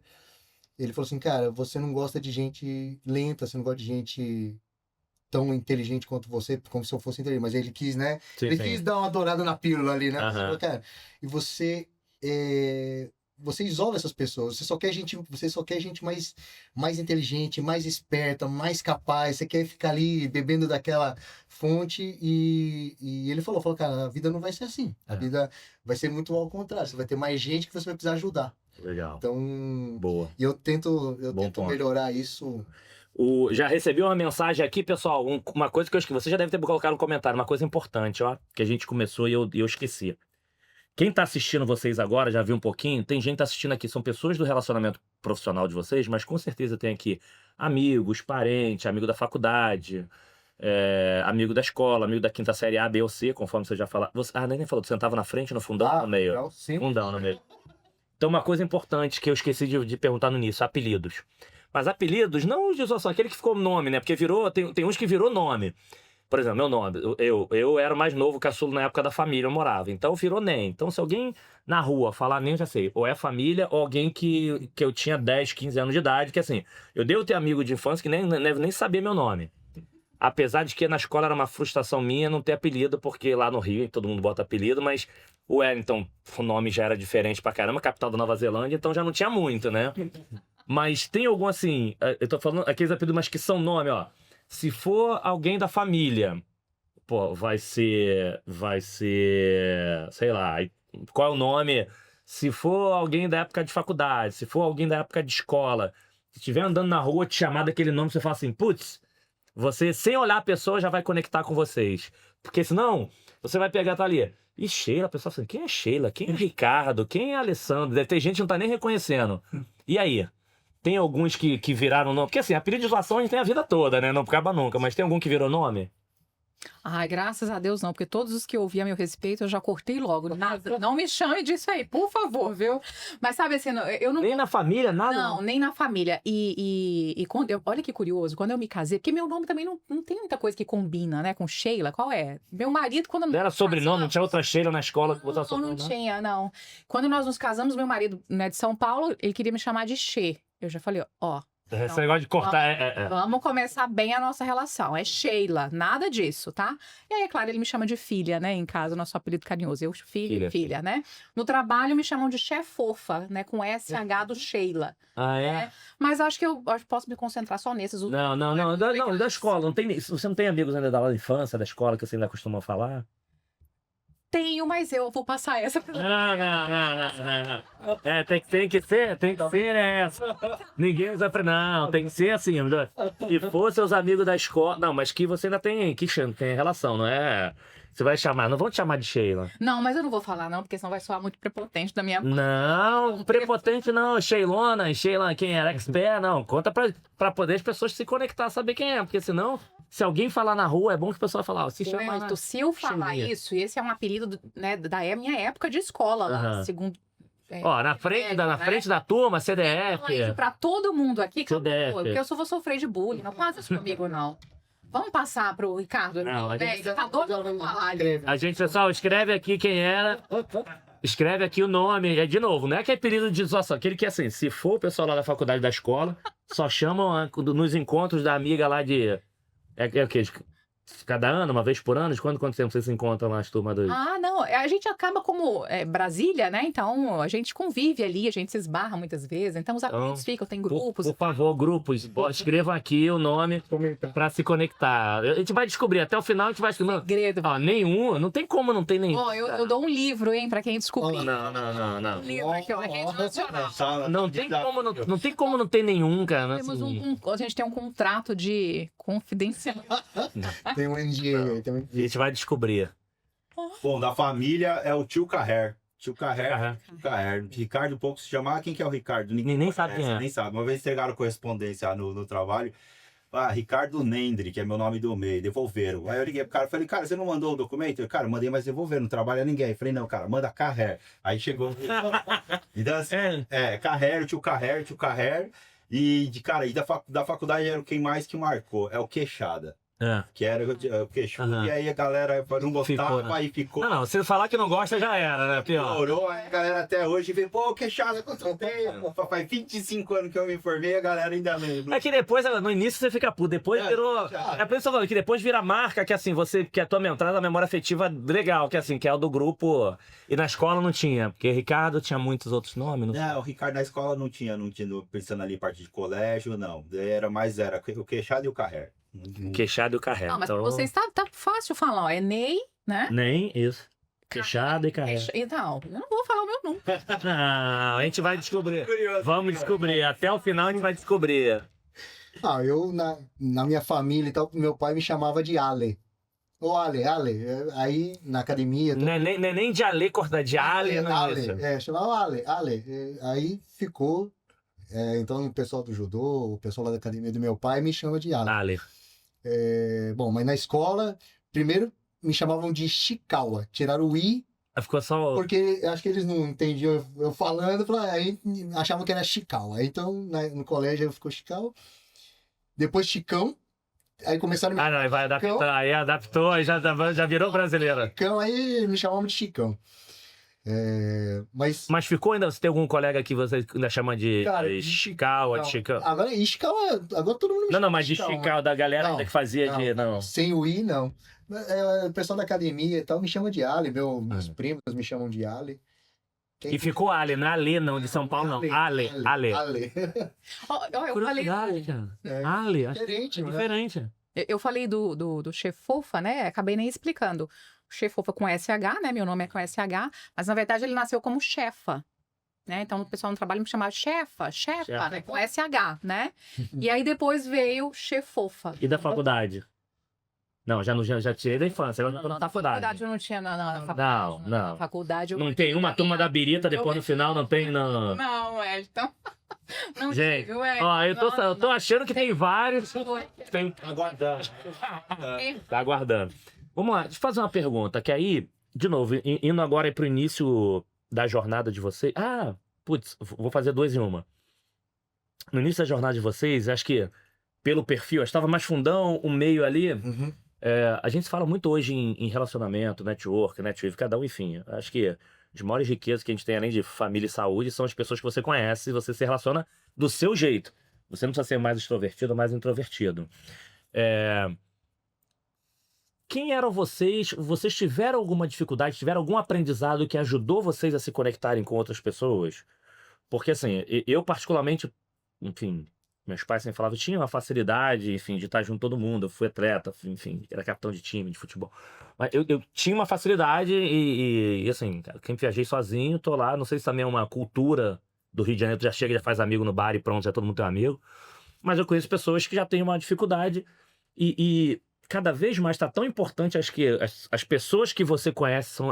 ele falou assim, cara, você não gosta de gente lenta, você não gosta de gente tão inteligente quanto você, como se eu fosse inteligente, mas ele quis, né? Ele quis dar uma dourada na pílula ali, né? Falou, cara, e você você isola essas pessoas. Você só quer gente mais inteligente, mais esperta, mais capaz. Você quer ficar ali bebendo daquela fonte e ele falou, cara, a vida não vai ser assim. A vida vai ser muito ao contrário. Você vai ter mais gente que você vai precisar ajudar. Legal. Então, Boa. e eu tento ponto. melhorar isso. Já recebi uma mensagem aqui, pessoal. Uma coisa que você já deve ter colocado no comentário, uma coisa importante, ó, que a gente começou e eu esqueci. Quem tá assistindo vocês agora, já viu um pouquinho, tem gente assistindo aqui, são pessoas do relacionamento profissional de vocês, mas com certeza tem aqui amigos, parentes, amigo da faculdade, amigo da escola, amigo da quinta série A, B ou C, conforme você já falou. Nem falou, você sentava na frente, no fundão, no meio? Não, sim. Fundão, no meio. Então, uma coisa importante que eu esqueci de perguntar no início, apelidos. Mas apelidos, não de zoação, aquele que ficou nome, né? Porque tem uns que virou nome. Por exemplo, meu nome, eu era o mais novo caçulo na época da família, eu morava. Então virou NEM. Então se alguém na rua falar NEM, eu já sei. Ou é família, ou alguém que eu tinha 10, 15 anos de idade, que assim, eu devo ter amigo de infância que nem sabia meu nome. Apesar de que na escola era uma frustração minha não ter apelido, porque lá no Rio todo mundo bota apelido, mas o Wellington, o nome já era diferente pra caramba, capital da Nova Zelândia, então já não tinha muito, né? Mas tem algum assim, eu tô falando aqueles apelidos, mas que são nome, ó. Se for alguém da família, pô, vai ser, sei lá, qual é o nome? Se for alguém da época de faculdade, se for alguém da época de escola, se estiver andando na rua, te chamar daquele nome, você fala assim, putz, você, sem olhar a pessoa, já vai conectar com vocês. Porque senão, você vai pegar, tá ali, e Sheila, a pessoa assim, quem é Sheila? Quem é Ricardo? Quem é Alessandro? Deve ter gente que não tá nem reconhecendo. E aí? Tem alguns que viraram nome? Porque assim, apelido de zoação a gente tem a vida toda, né? Não acaba nunca. Mas tem algum que virou nome? Ai, graças a Deus não, porque todos os que eu ouvi a meu respeito eu já cortei logo. Nada, não me chame disso aí, por favor, viu? Mas sabe assim, eu não... Nem na família, nada? Não, nem na família. E quando olha que curioso, quando eu me casei, porque meu nome também não tem muita coisa que combina, né, com Sheila, qual é? Meu marido, quando... Não era sobrenome, não tinha outra Sheila na escola que botava sobrenome? Não tinha, não. Quando nós nos casamos, meu marido, né, de São Paulo, ele queria me chamar de Xê. Eu já falei, ó... Esse negócio de cortar Vamos começar bem a nossa relação. É Sheila, nada disso, tá? E aí, é claro, ele me chama de filha, né? Em casa, nosso apelido carinhoso. Eu, filha, né? No trabalho, me chamam de chefofa, né? Com SH do Sheila. Ah, é? Né? Mas acho que eu posso me concentrar só nesses. Não, da escola. Não tem, você não tem amigos ainda da infância, da escola, que você ainda costuma falar? Tenho, mas eu vou passar essa. Não. Tem que ser essa. Ninguém usa não, tem que ser assim. Se for seus amigos da escola. Não, mas que você ainda tem relação, não é? Você vai chamar, não vão te chamar de Sheila. Não, mas eu não vou falar não, porque senão vai soar muito prepotente da minha parte. Não, prepotente não, Sheilona, quem era expert, não. Conta pra poder as pessoas se conectar, saber quem é, porque senão... Se alguém falar na rua, é bom que o pessoal fale, se chama... Se eu falar isso, e esse é um apelido, né, da minha época de escola, lá, segundo... Ó, na frente da turma, CDF. Não, isso pra todo mundo aqui, CDF. Porque eu só vou sofrer de bullying, não faz isso comigo, não. Vamos passar pro Ricardo? Não, a gente... Tá doido pra falar. A gente, pessoal, escreve aqui quem era... Escreve aqui o nome, de novo, não é que é apelido de zoação, aquele que assim, se for o pessoal lá da faculdade, da escola, só chamam nos encontros da amiga lá de... É o quê? Cada ano, uma vez por ano? De quanto tempo vocês se encontram lá, as turmas dois? Ah, não. A gente acaba como Brasília, né? Então, a gente convive ali, a gente se esbarra muitas vezes. Então, os apelidos ficam, tem grupos. Por favor, grupos, escrevam aqui o nome pra se conectar. A gente vai descobrir, até o final a gente vai descobrir. Segredo. Nenhum, não tem como não ter nenhum. Ó, eu dou um livro, hein, pra quem descobrir. Não. Um livro aqui, ó, Rede Nacional. Não tem como não ter nenhum, cara. Temos a gente tem um contrato de confidencialidade. Tem um NDA aí também. A gente vai descobrir. Bom, da família é o tio Carrer. Tio Carrer. Ricardo pouco se chamar. Quem que é o Ricardo? Ninguém nem sabe quem é. Nem sabe. Uma vez entregaram correspondência no trabalho. Ricardo Nendre, que é meu nome do meio, devolveram. Aí eu liguei pro cara e falei, cara, você não mandou o documento? Eu, cara, mandei, mas devolveram, não trabalha ninguém. Eu falei, não, cara, manda Carrer. Aí chegou. Então, assim, Carrer, tio Carrer. E da faculdade era quem mais que marcou. É o Queixada. que era o queixo. Aham. E aí a galera não gostava, Ficou, né? aí ficou. Não, se falar que não gosta, já era, né? Pior. Piorou, aí a galera até hoje vê, pô, queixada quanto tempo. Faz 25 anos que eu me formei, a galera ainda lembra. É que depois, no início você fica puto, depois virou... já. É por isso que eu tô falando, que depois vira marca, que assim, que a tua entrada da memória afetiva legal, que assim, que é o do grupo, e na escola não tinha, porque Ricardo tinha muitos outros nomes, Não, o Ricardo na escola não tinha, pensando ali em parte de colégio, não. Era o queixado e o carré. Queixado e o Carré. Não, mas Então, pra vocês tá fácil falar, ó. É Ney, né? nem isso. Queixado e Carré. Então, eu não vou falar o meu nome. Não, a gente vai descobrir. Curioso. Vamos descobrir. Até o final a gente vai descobrir. Eu, na minha família e tal, meu pai me chamava de Ale. Ô, Ale. Aí, na academia... Não é nem de Ale, corta de Ale, não é isso. Chamava Ale. Aí ficou... então, o pessoal do judô, o pessoal lá da academia do meu pai me chama de Ale. Ale. Bom, mas na escola, primeiro me chamavam de Chikawa. Tiraram o I, Aí ficou só... porque acho que eles não entendiam eu falando, aí achavam que era Chikawa. Aí, então, no colégio ficou Chikawa. Depois Chicão. Aí começaram a me Ah, não, aí vai adaptar. Aí adaptou, aí já virou brasileira. Chicão, aí me chamavam de Chicão. Mas ficou ainda? Você tem algum colega que você ainda chama de Cara, Chicago, não, de Chicão? Agora, Chikawa, agora todo mundo me Não, chama mas de Chikawa, Chicago, da galera Não, ainda que fazia de... Não. Sem o I, não. O pessoal da academia e tal me chama de Ale. Meus primos me chamam de Ale. E ficou Ale, não é Ale, não, de São Paulo, não. Ale. Ó, eu falei... Cara. Ale, acho Diferente, né? diferente. Eu falei do Chefofa, né? Acabei nem explicando. O Chefofa com SH, né? Meu nome é com SH, mas na verdade ele nasceu como chefa. Né? Então o pessoal no trabalho me chamava chefa, né? Com SH, né? E aí depois veio Chefofa. E da faculdade? Não, já tirei da infância, agora tô na faculdade. Faculdade eu não tinha, não. Não. Na faculdade eu Não tem uma turma da birita, depois no final não tem, não. Não, Wellington. Não Gente, tive, Wellington. ó, eu tô achando que tem vários. Tem... Aguardando. Tá aguardando. Vamos lá, deixa eu fazer uma pergunta, que aí, de novo, indo agora pro início da jornada de vocês. Vou fazer 2 em 1. No início da jornada de vocês, acho que pelo perfil, estava mais fundão, o meio ali. Uhum. A gente fala muito hoje em relacionamento, network, cada um, enfim. Acho que as maiores riquezas que a gente tem, além de família e saúde, são as pessoas que você conhece e você se relaciona do seu jeito. Você não precisa ser mais extrovertido ou mais introvertido. Quem eram vocês? Vocês tiveram alguma dificuldade, tiveram algum aprendizado que ajudou vocês a se conectarem com outras pessoas? Porque, assim, eu particularmente, enfim, meus pais sempre falavam, tinha uma facilidade, enfim, de estar junto todo mundo. Eu fui atleta, enfim, era capitão de time, de futebol. Mas eu tinha uma facilidade e assim, cara, sempre viajei sozinho, tô lá. Não sei se também é uma cultura do Rio de Janeiro, tu já chega, já faz amigo no bar e pronto, já todo mundo tem um amigo. Mas eu conheço pessoas que já têm uma dificuldade e cada vez mais tá tão importante, acho que as pessoas que você conhece são...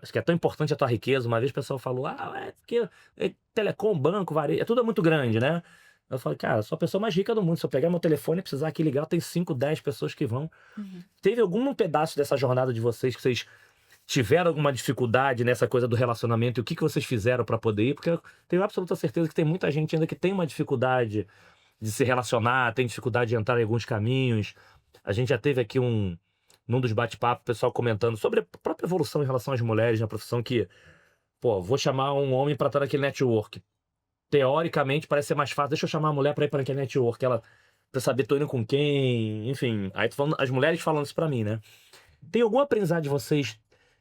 acho que é tão importante a tua riqueza. Uma vez o pessoal falou, porque telecom, banco, varejo, tudo é muito grande, né? Eu falo, cara, sou a pessoa mais rica do mundo. Se eu pegar meu telefone e precisar aqui ligar, tem 5, 10 pessoas que vão. Uhum. Teve algum pedaço dessa jornada de vocês que vocês tiveram alguma dificuldade nessa coisa do relacionamento? E o que vocês fizeram para poder ir? Porque eu tenho absoluta certeza que tem muita gente ainda que tem uma dificuldade de se relacionar, tem dificuldade de entrar em alguns caminhos. A gente já teve aqui num dos bate-papos, o pessoal comentando sobre a própria evolução em relação às mulheres na profissão, que, vou chamar um homem para estar naquele network. Teoricamente, parece ser mais fácil. Deixa eu chamar a mulher para ir para aquele network. Ela, pra saber, tô indo com quem, enfim. Aí tô falando, as mulheres falando isso para mim, né? Tem algum aprendizado de vocês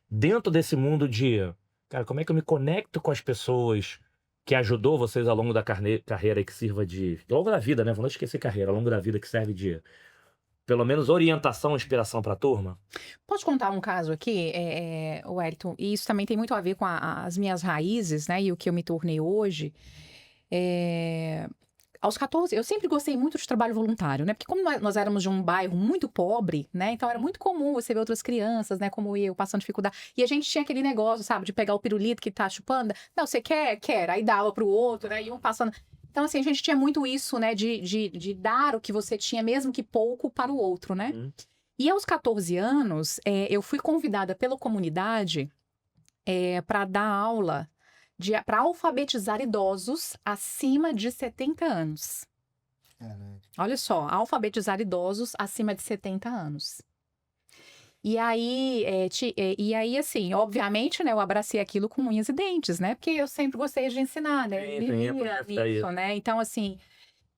dentro desse mundo de, cara, como é que eu me conecto com as pessoas que ajudou vocês ao longo da carreira e que sirva ao longo da vida, né? Vamos não esquecer carreira, ao longo da vida que serve de... pelo menos orientação, inspiração para a turma? Posso contar um caso aqui, Wellington? E isso também tem muito a ver com as minhas raízes, né? E o que eu me tornei hoje. Aos 14, eu sempre gostei muito de trabalho voluntário, né? Porque como nós éramos de um bairro muito pobre, né? Então era muito comum você ver outras crianças, né? Como eu, passando dificuldade. E a gente tinha aquele negócio, sabe? De pegar o pirulito que tá chupando. Não, você quer? Quer. Aí dava pro outro, né? E um passando... Então, assim, a gente tinha muito isso, né? De dar o que você tinha, mesmo que pouco, para o outro, né? E aos 14 anos, eu fui convidada pela comunidade para dar aula, para alfabetizar idosos acima de 70 anos. Caraca. Olha só, alfabetizar idosos acima de 70 anos. E aí, assim, obviamente, né, eu abracei aquilo com unhas e dentes, né? Porque eu sempre gostei de ensinar, né? Sim, Vivia nisso, né? Então, assim,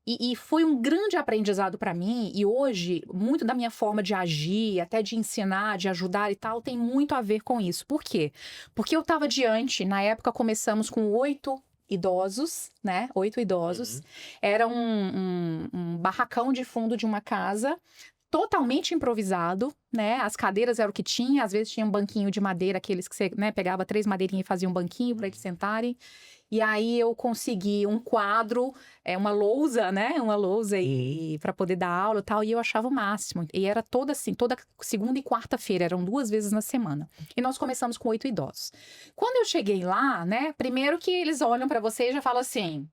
e foi um grande aprendizado para mim. E hoje, muito da minha forma de agir, até de ensinar, de ajudar e tal, tem muito a ver com isso. Por quê? Porque eu estava diante, na época começamos com 8 idosos, né? 8 idosos. Era um barracão de fundo de uma casa, totalmente improvisado, né? As cadeiras eram o que tinha, às vezes tinha um banquinho de madeira, aqueles que você, né, pegava 3 madeirinhas e fazia um banquinho para eles sentarem. E aí eu consegui um quadro, uma lousa, né? Uma lousa para poder dar aula e tal, e eu achava o máximo. E era toda assim, toda segunda e quarta-feira, eram 2 vezes na semana. E nós começamos com 8 idosos. Quando eu cheguei lá, né? Primeiro que eles olham para você e já falam assim: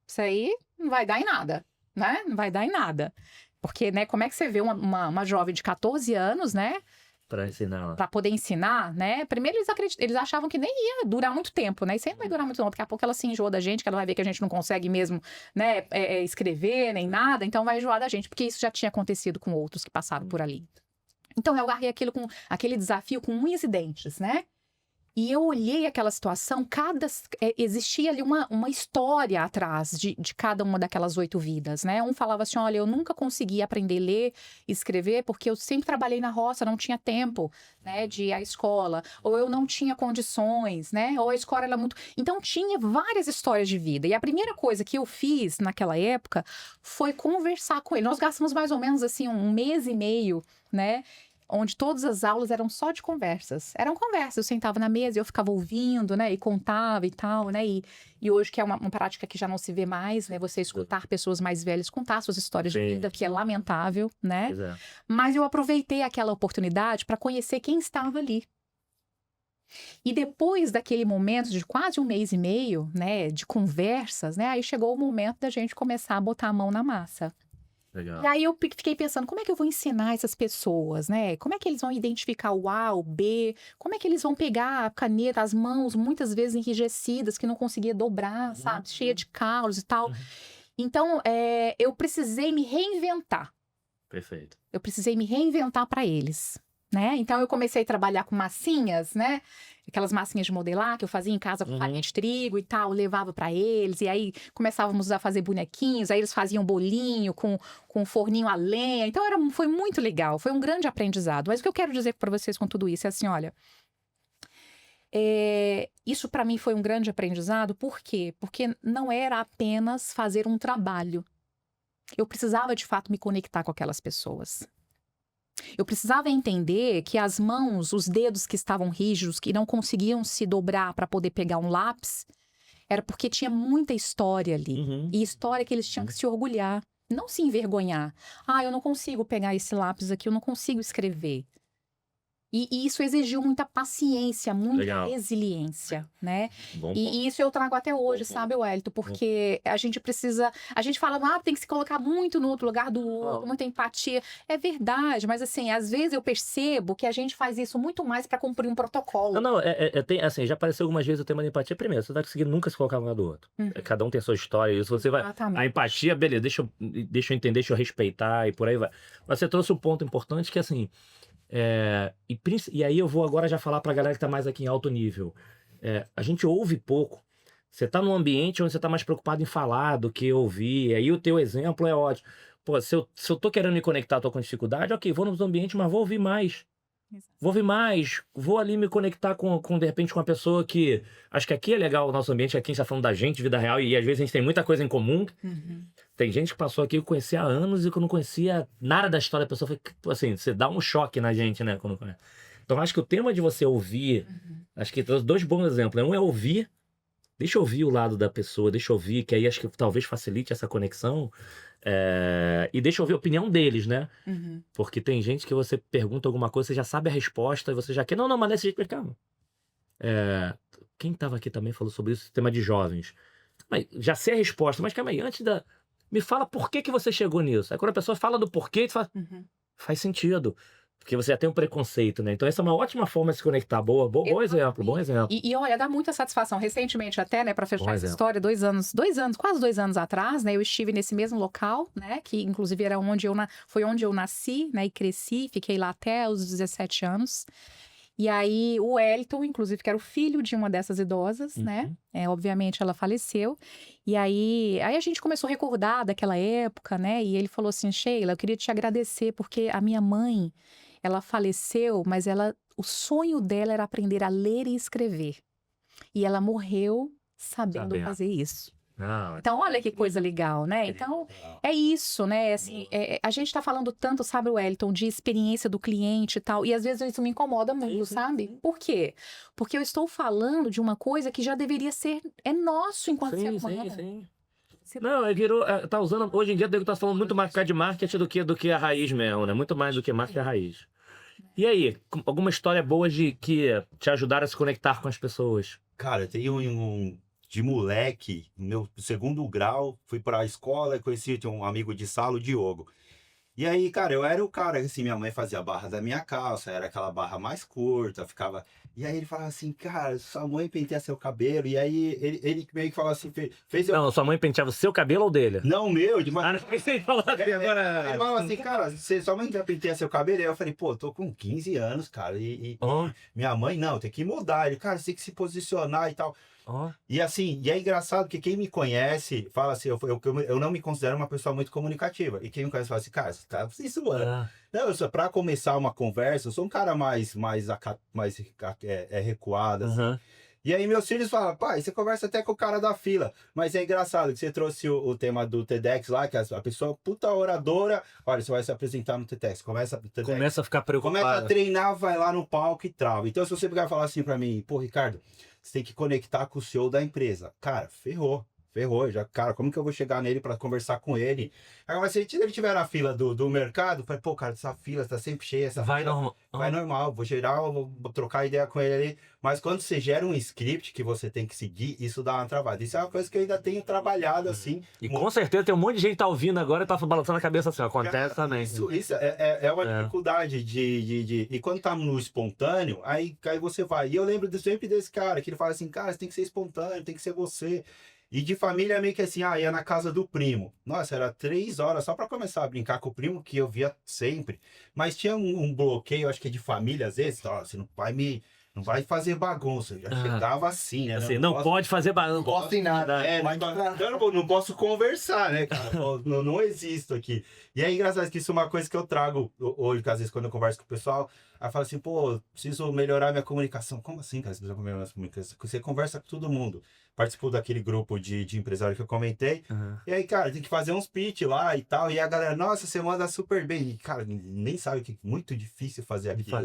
isso aí não vai dar em nada, né? Não vai dar em nada. Porque, né, como é que você vê uma jovem de 14 anos, né? Para ensinar. Para poder ensinar, né? Primeiro eles achavam que nem ia durar muito tempo, né? Isso aí não vai durar muito tempo. Daqui a pouco ela se enjoa da gente, que ela vai ver que a gente não consegue mesmo, né, escrever nem nada, então vai enjoar da gente, porque isso já tinha acontecido com outros que passaram por ali. Então eu agarrei aquele desafio com unhas e dentes, né? E eu olhei aquela situação, existia ali uma história atrás de cada uma daquelas 8 vidas, né? Um falava assim, olha, eu nunca consegui aprender a ler e escrever porque eu sempre trabalhei na roça, não tinha tempo, né, de ir à escola. Ou eu não tinha condições, né? Ou a escola era muito... Então, tinha várias histórias de vida. E a primeira coisa que eu fiz naquela época foi conversar com ele. Nós gastamos mais ou menos, assim, 1 mês e meio, né? Onde todas as aulas eram só de conversas. Eram conversas, eu sentava na mesa e eu ficava ouvindo, né, e contava e tal, né, e hoje que é uma prática que já não se vê mais, né, você escutar pessoas mais velhas contar suas histórias de vida, que é lamentável, né, mas eu aproveitei aquela oportunidade para conhecer quem estava ali. E depois daquele momento de quase 1 mês e meio, né, de conversas, né, aí chegou o momento da gente começar a botar a mão na massa. Legal. E aí eu fiquei pensando, como é que eu vou ensinar essas pessoas, né? Como é que eles vão identificar o A, o B? Como é que eles vão pegar a caneta, as mãos muitas vezes enrijecidas, que não conseguia dobrar, sabe? Cheia de calos e tal. Então, eu precisei me reinventar. Perfeito. Eu precisei me reinventar para eles, né? Então, eu comecei a trabalhar com massinhas, né? Aquelas massinhas de modelar que eu fazia em casa com farinha de trigo e tal, levava para eles, e aí começávamos a fazer bonequinhos, aí eles faziam bolinho com forninho a lenha, então foi muito legal, foi um grande aprendizado. Mas o que eu quero dizer para vocês com tudo isso é assim, olha, isso para mim foi um grande aprendizado, por quê? Porque não era apenas fazer um trabalho, eu precisava de fato me conectar com aquelas pessoas. Eu precisava entender que as mãos, os dedos que estavam rígidos, que não conseguiam se dobrar para poder pegar um lápis, era porque tinha muita história ali. E história que eles tinham que se orgulhar, não se envergonhar. Ah, eu não consigo pegar esse lápis aqui, eu não consigo escrever. E isso exigiu muita paciência, muita resiliência, né? E isso eu trago até hoje, sabe, Wellington? Porque a gente precisa... A gente fala, tem que se colocar muito no outro lugar do outro, muita empatia. É verdade, mas assim, às vezes eu percebo que a gente faz isso muito mais para cumprir um protocolo. Assim, já apareceu algumas vezes o tema da empatia. Primeiro, você não vai conseguir nunca se colocar no lugar do outro. Cada um tem a sua história, isso você vai... A empatia, beleza, deixa eu entender, deixa eu respeitar e por aí vai. Mas você trouxe um ponto importante que, assim... E aí eu vou agora já falar pra galera que tá mais aqui em alto nível. A gente ouve pouco. Você tá num ambiente onde você tá mais preocupado em falar do que ouvir. Aí o teu exemplo é ótimo. Pô, se eu tô querendo me conectar, tô com dificuldade, ok, vou nos ambientes, mas vou ouvir mais. Vou ouvir mais, vou ali me conectar com de repente com uma pessoa que... Acho que aqui é legal o nosso ambiente, aqui a gente tá falando da gente, vida real, e às vezes a gente tem muita coisa em comum. Tem gente que passou aqui que eu conhecia há anos e que eu não conhecia nada da história da pessoa. Foi, assim, você dá um choque na gente, né? Quando... Então acho que o tema de você ouvir, acho que trouxe 2 bons exemplos. Um é ouvir, deixa eu ouvir o lado da pessoa, deixa eu ouvir, que aí acho que talvez facilite essa conexão. E deixa eu ouvir a opinião deles, né? Porque tem gente que você pergunta alguma coisa, você já sabe a resposta, e você já quer, não, mas desse jeito, calma. Quem tava aqui também falou sobre isso, tema de jovens. Mas já sei a resposta, mas calma aí, antes da... Me fala por que você chegou nisso. Aí quando a pessoa fala do porquê, você fala, faz sentido. Porque você já tem um preconceito, né? Então essa é uma ótima forma de se conectar. Bom exemplo, bom exemplo. E olha, dá muita satisfação. Recentemente até, né, para Bom fechar essa exemplo. história, quase 2 anos atrás, né, eu estive nesse mesmo local, né, que inclusive era foi onde eu nasci, né, e cresci, fiquei lá até os 17 anos. E aí o Wellington, inclusive, que era o filho de uma dessas idosas, né, obviamente ela faleceu. E aí a gente começou a recordar daquela época, né, e ele falou assim, Sheila, eu queria te agradecer porque a minha mãe, ela faleceu, mas o sonho dela era aprender a ler e escrever. E ela morreu sabendo fazer isso. Não, Então, olha que coisa legal, né? Então, é isso, né? Assim, a gente tá falando tanto, sabe, Wellington, de experiência do cliente e tal, e às vezes isso me incomoda muito, sabe? Por quê? Porque eu estou falando de uma coisa que já deveria ser, nosso enquanto ser humano. sim. Não, virou. Tá usando. Hoje em dia, tá falando muito mais de marketing do que a raiz mesmo, né? Muito mais do que marketing a raiz. E aí, alguma história boa que te ajudaram a se conectar com as pessoas? Cara, eu tenho de moleque, no meu segundo grau, fui pra escola e conheci um amigo de sala, o Diogo. E aí, cara, eu era o cara, assim, minha mãe fazia a barra da minha calça, era aquela barra mais curta, ficava... E aí ele falava assim, cara, sua mãe penteia seu cabelo, e aí ele meio que falava assim, fez... Não, sua mãe penteava o seu cabelo ou dele? Não, meu, de não pensei em falar assim agora. Ele falava assim, cara, sua mãe já penteia seu cabelo? Aí eu falei, pô, tô com 15 anos, cara, e minha mãe, não, tem que mudar. Ele, cara, você tem que se posicionar e tal. E assim, e é engraçado que quem me conhece fala assim, eu não me considero uma pessoa muito comunicativa. E quem me conhece fala assim, cara, você tá se zoando. Não, pra começar uma conversa, eu sou um cara mais recuado, assim. E aí meus filhos falam, pai, você conversa até com o cara da fila. Mas é engraçado que você trouxe o tema do TEDx lá, que a pessoa puta oradora, olha, você vai se apresentar no TEDx, começa a ficar preocupado. Começa a treinar, vai lá no palco e trava. Então se você pegar e falar assim pra mim, pô, Ricardo, você tem que conectar com o CEO da empresa. Cara, ferrou. Cara, como que eu vou chegar nele pra conversar com ele? Agora, se ele tiver na fila do mercado, fala, pô, cara, essa fila tá sempre cheia, vai normal, vou trocar ideia com ele ali. Mas quando você gera um script que você tem que seguir, isso dá uma travada. Isso é uma coisa que eu ainda tenho trabalhado, assim. E com certeza tem um monte de gente que tá ouvindo agora e tá balançando a cabeça assim, acontece também. Isso é uma dificuldade E quando tá no espontâneo, aí você vai. E eu lembro sempre desse cara, que ele fala assim, cara, você tem que ser espontâneo, tem que ser você. E de família meio que assim, ia na casa do primo. Nossa, era 3 horas só pra começar a brincar com o primo, que eu via sempre. Mas tinha um bloqueio, acho que de família, às vezes, você não vai fazer bagunça. Eu já chegava assim, né? Assim, não pode fazer bagunça. Não posso em nada. Eu não posso conversar, né, cara? não existo aqui. E é engraçado que isso é uma coisa que eu trago hoje, que às vezes quando eu converso com o pessoal, aí fala assim, pô, preciso melhorar minha comunicação. Como assim, cara? Você precisa melhorar a comunicação? Você conversa com todo mundo. Participou daquele grupo de empresário que eu comentei. E aí, cara, tem que fazer uns pitch lá e tal. E a galera, nossa, você manda super bem. E, cara, nem sabe que é muito difícil fazer aquilo.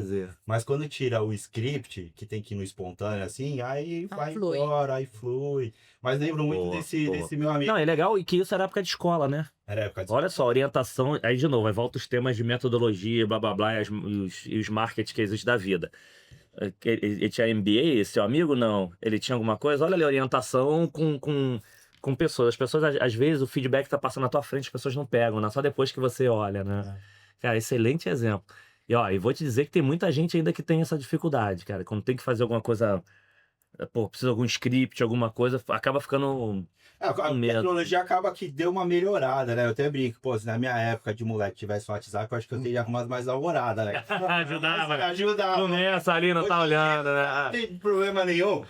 Mas quando tira o script, que tem que ir no espontâneo, assim, aí vai embora, aí flui. Mas lembro muito desse meu amigo. Não, é legal e que isso era época de escola, né? Era época de Olha só, orientação. Aí, de novo, aí volta os temas de metodologia, blá, blá, blá, e os marketing que existem da vida. Ele tinha MBA, seu amigo? Não. Ele tinha alguma coisa? Olha ali, orientação com pessoas. As pessoas, às vezes, o feedback tá passando na tua frente, as pessoas não pegam, né? Só depois que você olha, né? Cara, excelente exemplo. E vou te dizer que tem muita gente ainda que tem essa dificuldade, cara. Quando tem que fazer alguma coisa, pô, precisa de algum script, alguma coisa, acaba ficando... A tecnologia acaba que deu uma melhorada, né? Eu até brinco, pô, se na minha época de moleque tivesse um WhatsApp, eu acho que eu teria arrumado mais namorada, né? Ajudava. Começa ali, não tá olhando, né? Não tem problema nenhum.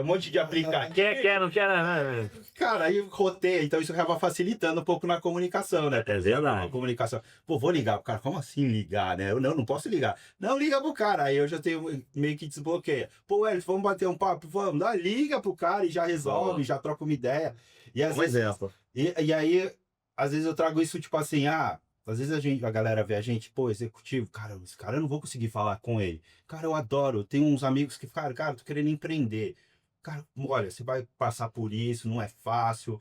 Um monte de aplicativo. Não quer, né? Cara, aí roteia. Então isso acaba facilitando um pouco na comunicação, né? É verdade. Na comunicação. Pô, vou ligar pro cara. Como assim ligar, né? Eu não posso ligar. Não, liga pro cara. Aí eu já tenho meio que desbloqueia. Pô, Wellington, vamos bater um papo? Vamos. Liga pro cara e já resolve, já troca uma ideia. E às vezes, exemplo. E aí, às vezes eu trago isso tipo assim, às vezes a galera vê a gente, pô, executivo, cara, esse cara eu não vou conseguir falar com ele. Cara, eu adoro, eu tenho uns amigos que ficaram, cara, tô querendo empreender. Cara, olha, você vai passar por isso, não é fácil.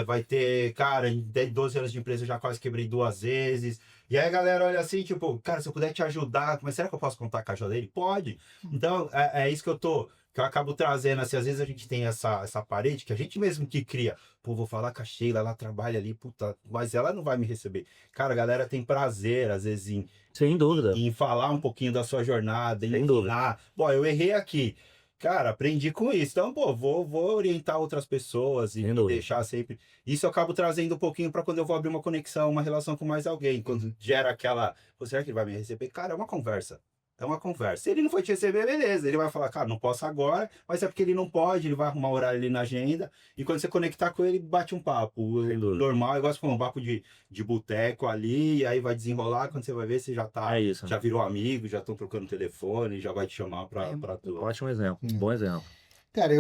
Vai ter, cara, em 12 anos de empresa eu já quase quebrei 2 vezes. E aí a galera olha assim, tipo, cara, se eu puder te ajudar, mas será que eu posso contar com a ajuda dele? Pode. Então, é isso que eu tô que eu acabo trazendo, assim, às vezes a gente tem essa parede que a gente mesmo que cria. Pô, vou falar com a Sheila, ela trabalha ali, puta, mas ela não vai me receber. Cara, a galera tem prazer, às vezes, Sem dúvida. em falar um pouquinho da sua jornada, em Sem dúvida. ensinar. Pô, eu errei aqui. Cara, aprendi com isso. Então, pô, vou orientar outras pessoas e Sem me dúvida. deixar sempre. Isso eu acabo trazendo um pouquinho para quando eu vou abrir uma conexão, uma relação com mais alguém. Quando gera aquela. Pô, será que ele vai me receber? Cara, é uma conversa. É uma conversa. Se ele não for te receber, beleza. Ele vai falar, cara, não posso agora, mas é porque ele não pode, ele vai arrumar horário ali na agenda. E quando você conectar com ele, bate um papo. Sem dúvida. Normal, igual você falou, um papo de boteco ali, e aí vai desenrolar. Quando você vai ver, você já tá. É isso. Já virou amigo, já estão trocando telefone, já vai te chamar pra tudo. Ótimo exemplo. Hum. Bom exemplo. Cara,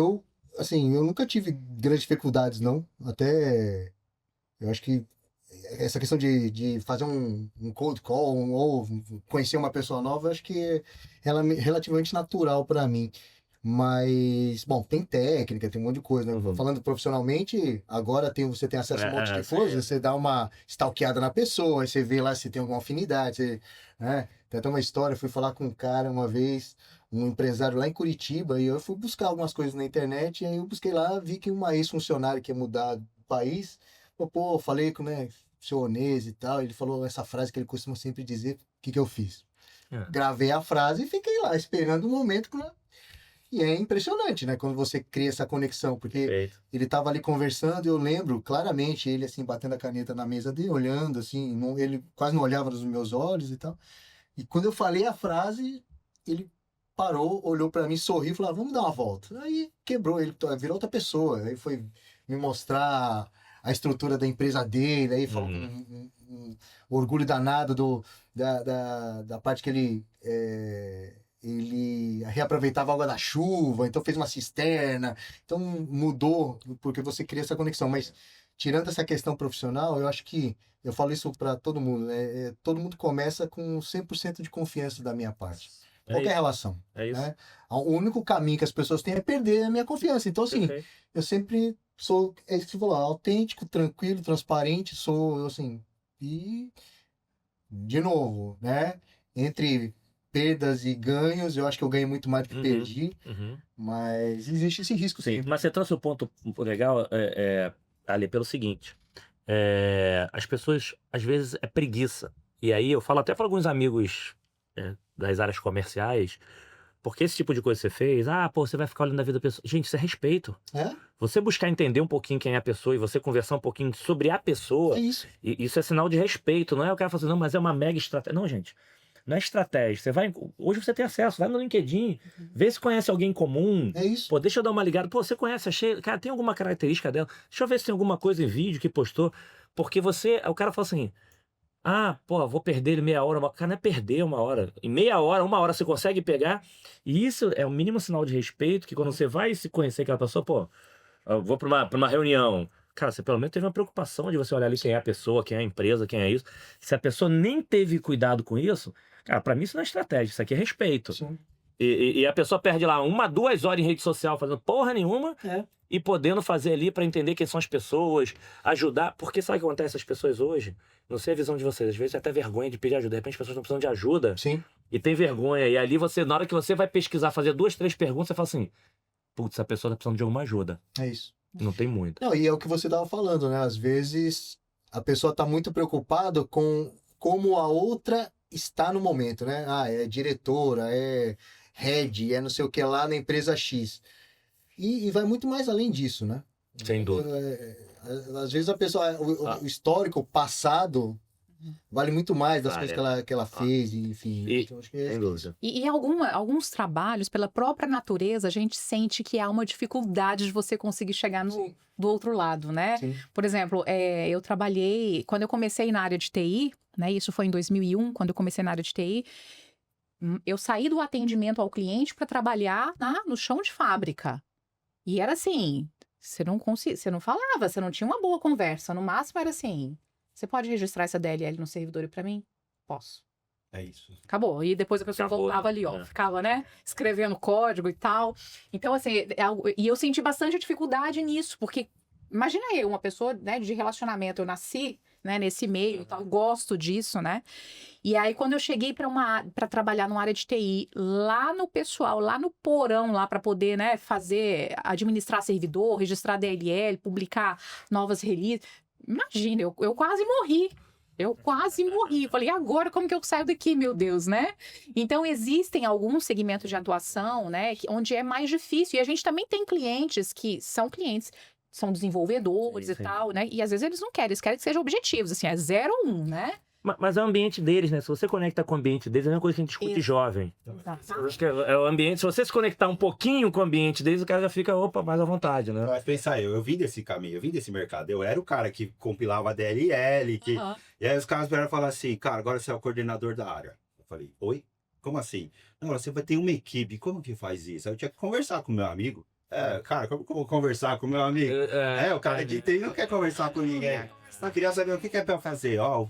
assim, eu nunca tive grandes dificuldades, não. Até, eu acho que essa questão de fazer um cold call ou conhecer uma pessoa nova, eu acho que é relativamente natural para mim. Mas, bom, tem técnica, tem um monte de coisa, né? Uhum. Falando profissionalmente, agora você tem acesso a um monte de sim. coisa, você dá uma stalkeada na pessoa, aí você vê lá se tem alguma afinidade, né? Tem até uma história, eu fui falar com um cara uma vez, um empresário lá em Curitiba, e eu fui buscar algumas coisas na internet, e aí eu busquei lá, vi que uma ex-funcionária que ia mudar do país, pô, falei com, né, seu Onês e tal, ele falou essa frase que ele costuma sempre dizer, o que eu fiz? É. Gravei a frase e fiquei lá, esperando o momento que... E é impressionante, né? Quando você cria essa conexão, porque Perfeito. ele tava ali conversando e eu lembro claramente ele, assim, batendo a caneta na mesa dele, olhando, assim, ele quase não olhava nos meus olhos e tal. E quando eu falei a frase, ele parou, olhou para mim, sorriu e falou, vamos dar uma volta. Aí quebrou, ele virou outra pessoa. Aí foi me mostrar a estrutura da empresa dele, aí falou um orgulho danado da parte que ele reaproveitava a água da chuva, então fez uma cisterna, então mudou, porque você cria essa conexão. Mas tirando essa questão profissional, eu acho que, eu falo isso para todo mundo, né? Todo mundo começa com 100% de confiança da minha parte. Qualquer relação. É isso. Né? O único caminho que as pessoas têm é perder a minha confiança. Então, assim, Perfeito. eu sempre sou, é isso que você falou, autêntico, tranquilo, transparente, sou, assim, e, de novo, né? Entre perdas e ganhos, eu acho que eu ganhei muito mais do que perdi, Uhum. mas existe esse risco, Sim, sim. mas você trouxe um ponto legal, ali, pelo seguinte. As pessoas, às vezes, é preguiça. E aí eu falo até para alguns amigos das áreas comerciais, porque esse tipo de coisa que você fez, você vai ficar olhando a vida da pessoa. Gente, isso é respeito. É? Você buscar entender um pouquinho quem é a pessoa e você conversar um pouquinho sobre a pessoa, É isso. isso é sinal de respeito. Não é o cara falando assim, não, mas é uma mega estratégia. Não, gente. Não é estratégia. Hoje você tem acesso, vai no LinkedIn, vê se conhece alguém em comum. É isso. Pô, deixa eu dar uma ligada. Pô, você conhece a Sheila? Cara, tem alguma característica dela? Deixa eu ver se tem alguma coisa em vídeo que postou. Porque o cara fala assim, vou perder ele meia hora. Cara, não é perder uma hora. Em meia hora, uma hora você consegue pegar. E isso é o mínimo sinal de respeito, que quando você vai se conhecer aquela pessoa, pô, eu vou pra uma reunião. Cara, você pelo menos teve uma preocupação de você olhar ali quem é a pessoa, quem é a empresa, quem é isso. Se a pessoa nem teve cuidado com isso, cara, pra mim isso não é estratégia, isso aqui é respeito. Sim. E a pessoa perde lá 1-2 horas em rede social fazendo porra nenhuma e podendo fazer ali pra entender quem são as pessoas, ajudar. Porque sabe o que acontece? As pessoas hoje, não sei a visão de vocês, às vezes é até vergonha de pedir ajuda. De repente as pessoas estão precisando de ajuda Sim. e tem vergonha. E ali na hora que você vai pesquisar, fazer 2-3 perguntas, você fala assim, putz, a pessoa tá precisando de alguma ajuda. É isso. Não tem muito. Não, e é o que você estava falando, né? Às vezes a pessoa está muito preocupada com como a outra está no momento, né? É diretora, é head, é não sei o que lá na empresa X. E vai muito mais além disso, né? Sem dúvida. Às vezes a pessoa, o histórico, o passado, vale muito mais das coisas que ela fez, enfim. Então, acho que Sem dúvida. E alguns trabalhos, pela própria natureza, a gente sente que há uma dificuldade de você conseguir chegar do outro lado, né? Sim. Por exemplo, eu trabalhei, quando eu comecei na área de TI, né? Isso foi em 2001, quando eu comecei na área de TI, eu saí do atendimento ao cliente para trabalhar no chão de fábrica. E era assim, você não falava, você não tinha uma boa conversa. No máximo era assim, você pode registrar essa DLL no servidor para mim? Posso. É isso. Acabou. E depois a pessoa voltava ali, ficava, né, escrevendo código e tal. Então, assim, e eu senti bastante dificuldade nisso, porque imagina uma pessoa, né, de relacionamento, eu nasci né, nesse meio, então eu gosto disso, né? E aí, quando eu cheguei para trabalhar numa área de TI, lá no pessoal, lá no porão, lá para poder, né, administrar servidor, registrar DLL, publicar novas releases, imagina, eu quase morri. Eu quase morri. Falei, agora como que eu saio daqui, meu Deus, né? Então, existem alguns segmentos de atuação, né, onde é mais difícil. E a gente também tem clientes que são clientes, são desenvolvedores e tal, né? E às vezes eles não querem, eles querem que sejam objetivos, assim, é 0 ou 1, né? Mas é o ambiente deles, né? Se você conecta com o ambiente deles, é a mesma coisa que a gente discute jovem. Eu acho que é o ambiente, se você se conectar um pouquinho com o ambiente deles, o cara já fica, opa, mais à vontade, né? Mas pensar, eu vim desse caminho, eu vim desse mercado. Eu era o cara que compilava DLL, que... E aí os caras vieram falar assim, cara, agora você é o coordenador da área. Eu falei, oi? Como assim? Não, você vai ter uma equipe, como que faz isso? Aí eu tinha que conversar com meu amigo. Cara, como que eu vou conversar com meu amigo? O cara de TI não quer conversar com ninguém. Só queria saber o que é pra fazer. Ó,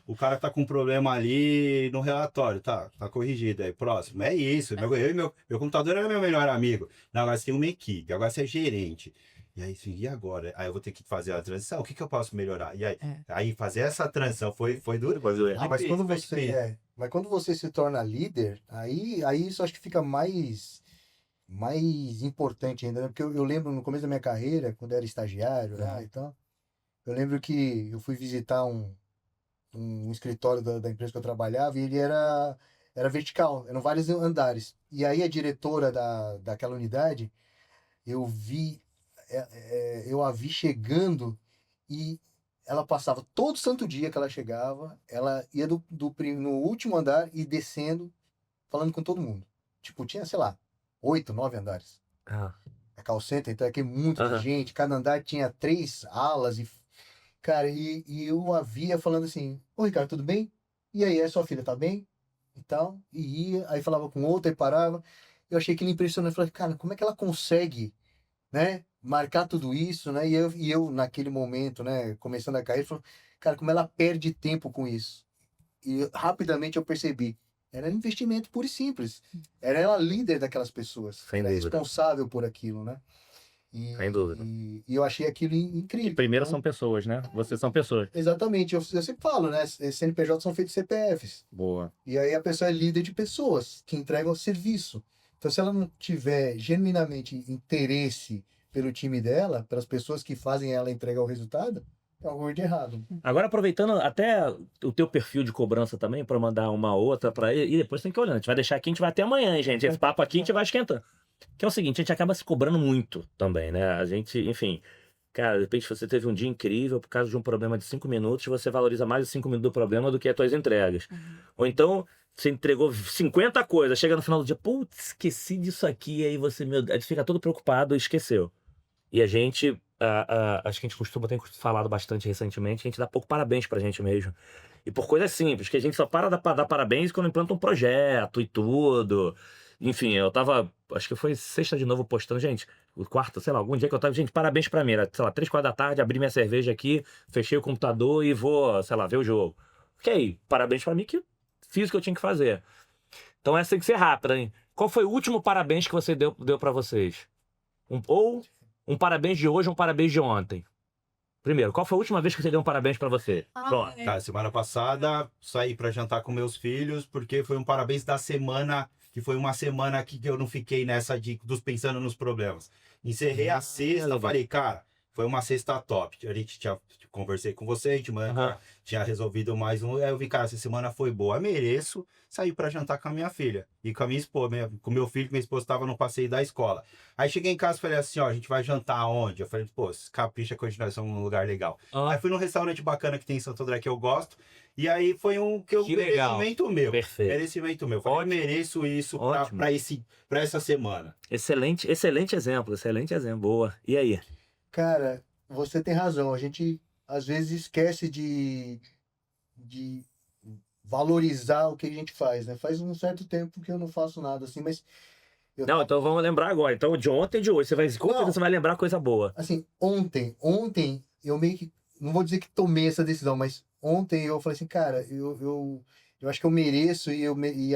o cara tá com um problema ali no relatório, tá corrigido aí, próximo. É isso, meu computador era meu melhor amigo. Não, agora você tem uma equipe, agora você é gerente. E aí, assim, e agora? Aí eu vou ter que fazer a transição, o que eu posso melhorar? E aí, aí fazer essa transição foi duro. Mas quando você se torna líder, aí isso acho que fica mais importante ainda, né? Porque eu lembro no começo da minha carreira, quando eu era estagiário lá e tal, eu lembro que eu fui visitar um escritório da empresa que eu trabalhava e ele era vertical, eram vários andares. E aí a diretora daquela unidade, eu a vi chegando e ela passava todo santo dia que ela chegava, ela ia no último andar e descendo, falando com todo mundo. Tipo, tinha, sei lá, 8, 9 andares. A call center, então aqui muita gente, cada andar tinha 3 alas e cara, e eu a via falando assim, ô Ricardo, tudo bem? E aí, a sua filha tá bem? E tal, e ia, aí falava com outra e parava. Eu achei aquilo impressionante, eu falei, cara, como é que ela consegue, né, marcar tudo isso, né? E eu naquele momento, né, começando a carreira, falei, cara, como ela perde tempo com isso. E rapidamente eu percebi, era investimento puro e simples. Era ela líder daquelas pessoas, Sem era dúvida. responsável por aquilo, né? Sem dúvida. E eu achei aquilo incrível. E primeiro Então, são pessoas, né? Vocês são pessoas. exatamente, eu sempre falo, né? CNPJ são feitos de CPFs. Boa. E aí a pessoa é líder de pessoas que entregam serviço. Então, se ela não tiver genuinamente interesse pelo time dela, pelas pessoas que fazem ela entregar o resultado, é algo de errado. Agora, aproveitando até o teu perfil de cobrança também, para mandar uma outra para ele, e depois tem que ir olhando. A gente vai deixar aqui, a gente vai até amanhã, hein, gente? Esse papo aqui a gente vai esquentando. Que é o seguinte, a gente acaba se cobrando muito também, né? A gente, enfim, cara, de repente você teve um dia incrível por causa de um problema de 5 minutos, você valoriza mais os 5 minutos do problema do que as tuas entregas. Ou então, você entregou 50 coisas, chega no final do dia, putz, esqueci disso aqui, aí você, meu Deus, fica todo preocupado e esqueceu. E a gente, acho que a gente tem falado bastante recentemente, a gente dá pouco parabéns pra gente mesmo. E por coisas simples, que a gente só para dar parabéns quando implanta um projeto e tudo. Enfim, eu tava, acho que foi sexta de novo postando, gente, quarta, sei lá, algum dia que eu tava, gente, parabéns pra mim, era, sei lá, 3, 4 da tarde, abri minha cerveja aqui, fechei o computador e vou, sei lá, ver o jogo. Ok, parabéns pra mim que fiz o que eu tinha que fazer. Então essa tem que ser rápida, hein? Qual foi o último parabéns que você deu pra vocês? Ou um parabéns de hoje ou um parabéns de ontem? Primeiro, qual foi a última vez que você deu um parabéns pra você? Pronto. Cara, semana passada saí pra jantar com meus filhos, porque foi um parabéns da semana, que foi uma semana que eu não fiquei nessa dos pensando nos problemas. Encerrei a sexta, falei, cara, foi uma sexta top. A gente conversei com você, a gente tinha resolvido mais um. Aí eu vi, cara, essa semana foi boa, mereço sair pra jantar com a minha filha. E com a minha esposa, com meu filho, que minha esposa estava no passeio da escola. Aí cheguei em casa e falei assim, ó, a gente vai jantar aonde? Eu falei, pô, capricha que hoje nós somos num lugar legal. Aí fui num restaurante bacana que tem em Santo André que eu gosto. E aí foi merecimento meu. Perfeito. Merecimento meu. Falei, mereço isso pra essa semana. Excelente exemplo, excelente exemplo. Boa. E aí? Cara, você tem razão. A gente às vezes esquece de valorizar o que a gente faz, né? Faz um certo tempo que eu não faço nada assim, mas Não, então vamos lembrar agora. Então de ontem e de hoje, você vai lembrar coisa boa. Assim, ontem eu meio que, não vou dizer que tomei essa decisão, mas ontem eu falei assim, cara, eu acho que eu mereço e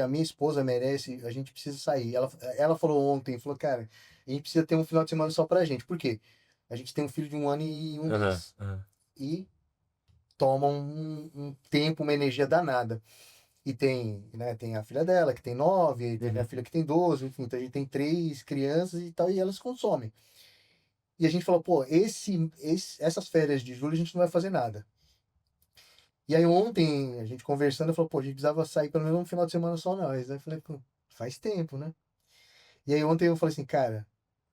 a minha esposa merece, a gente precisa sair. Ela falou ontem, falou, cara, a gente precisa ter um final de semana só pra gente. Por quê? A gente tem um filho de 1 ano e 1 mês. E toma um tempo, uma energia danada. E tem, né, tem a filha dela, que tem 9, tem a minha filha que tem 12, enfim, então a gente tem 3 crianças e tal, e elas consomem. E a gente falou, pô, essas férias de julho a gente não vai fazer nada. E aí ontem, a gente conversando, eu falei, pô, a gente precisava sair pelo menos um final de semana só nós. Aí eu falei, pô, faz tempo, né? E aí ontem eu falei assim, cara,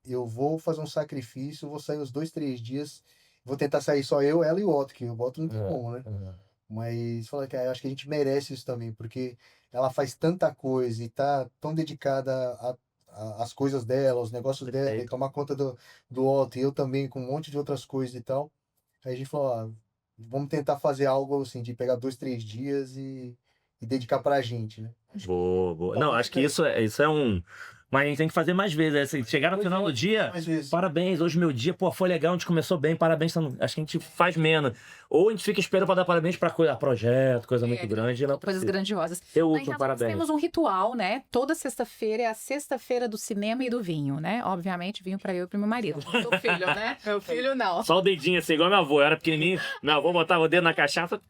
eu vou fazer um sacrifício, vou sair uns 2, 3 dias, vou tentar sair só eu, ela e o Otto, que o Otto não tem como, né? Mas falei que eu acho que a gente merece isso também, porque ela faz tanta coisa e tá tão dedicada às coisas dela, aos negócios dela, e Perfeito. tomar conta do Otto, e eu também com um monte de outras coisas e tal. Aí a gente falou, ó, vamos tentar fazer algo assim, de pegar 2, 3 dias e dedicar pra gente, né? Boa, boa. Não, acho que isso é um. Mas a gente tem que fazer mais vezes. Assim, chegar no final do dia, Mais vezes. parabéns, hoje meu dia, pô, foi legal, a gente começou bem, parabéns. Acho que a gente faz menos. Ou a gente fica esperando pra dar parabéns pra projeto, coisa muito grande. Não Coisas precisa. grandiosas. Eu Lá em uso casa nós parabéns. temos um ritual, né? Toda sexta-feira é a sexta-feira do cinema e do vinho, né? Obviamente, vinho pra eu e pro meu marido. Meu filho, né? Meu filho não. Só o dedinho assim, igual meu avô. Eu era pequenininho, meu avô botava o dedo na cachaça.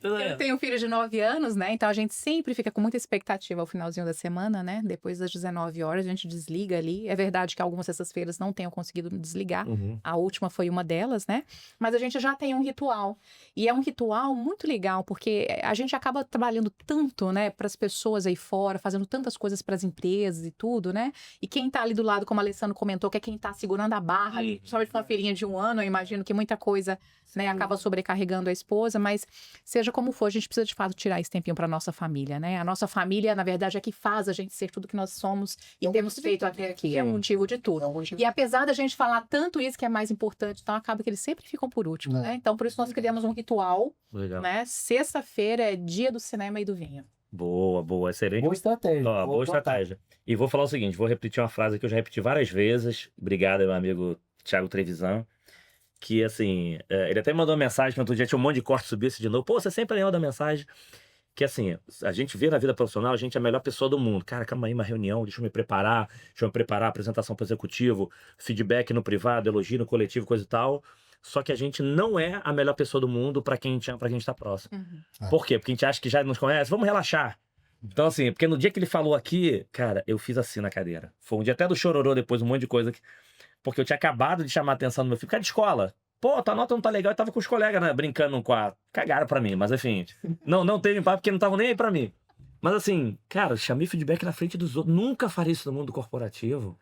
Eu tenho um filho de 9 anos, né? Então a gente sempre fica com muita expectativa ao finalzinho da semana, né? Depois das 19 horas a gente desliga ali. É verdade que algumas sextas-feiras não tenho conseguido me desligar. Uhum. A última foi uma delas, né? Mas a gente já tem um ritual. E é um ritual muito legal, porque a gente acaba trabalhando tanto, né, para as pessoas aí fora, fazendo tantas coisas para as empresas e tudo, né? E quem tá ali do lado, como a Alessandro comentou, que é quem tá segurando a barra, ali, principalmente com uma filhinha de 1 ano, eu imagino que muita coisa, né, acaba sobrecarregando a esposa, mas seja como for, a gente precisa de fato tirar esse tempinho para nossa família, né? A nossa família, na verdade, é que faz a gente ser tudo que nós somos e temos feito até aqui. É um motivo de tudo. É um motivo. E apesar da gente falar tanto isso que é mais importante, então acaba que eles sempre ficam por último, É. né? Então por isso nós criamos um ritual, Legal. né? Sexta-feira é dia do cinema e do vinho. Boa, boa, excelente. Boa estratégia. Ó, boa estratégia. E vou falar o seguinte, vou repetir uma frase que eu já repeti várias vezes. Obrigado, meu amigo Thiago Trevisan. Que, assim, ele até mandou uma mensagem que outro dia tinha um monte de corte, subisse de novo. Pô, você sempre lembra da mensagem. Que, assim, a gente vê na vida profissional, a gente é a melhor pessoa do mundo. Cara, calma aí, uma reunião, deixa eu me preparar, apresentação para o executivo, feedback no privado, elogio no coletivo, coisa e tal. Só que a gente não é a melhor pessoa do mundo para quem está próximo. Uhum. Por quê? Porque a gente acha que já nos conhece, vamos relaxar. Então, assim, porque no dia que ele falou aqui, cara, eu fiz assim na cadeira. Foi um dia até do chororô, depois um monte de coisa. Porque eu tinha acabado de chamar a atenção do meu filho. Cara, de escola. Pô, tua nota não tá legal. Eu tava com os colegas, né, brincando com a... Cagaram pra mim, mas enfim. Não teve impacto porque não estavam nem aí pra mim. Mas assim, cara, chamei feedback na frente dos outros. Nunca faria isso no mundo corporativo.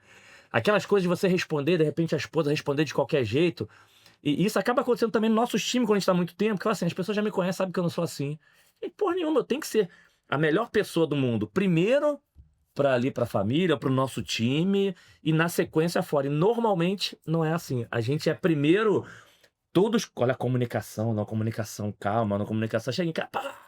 Aquelas coisas de você responder, de repente a esposa responder de qualquer jeito. E isso acaba acontecendo também no nosso time quando a gente tá há muito tempo. Que assim, as pessoas já me conhecem, sabem que eu não sou assim. E porra nenhuma, eu tenho que ser a melhor pessoa do mundo. Primeiro... para ali, para a família, para o nosso time e na sequência fora. E normalmente não é assim. A gente é primeiro todos, olha a comunicação, não comunicação calma, não comunicação chega em casa, pá,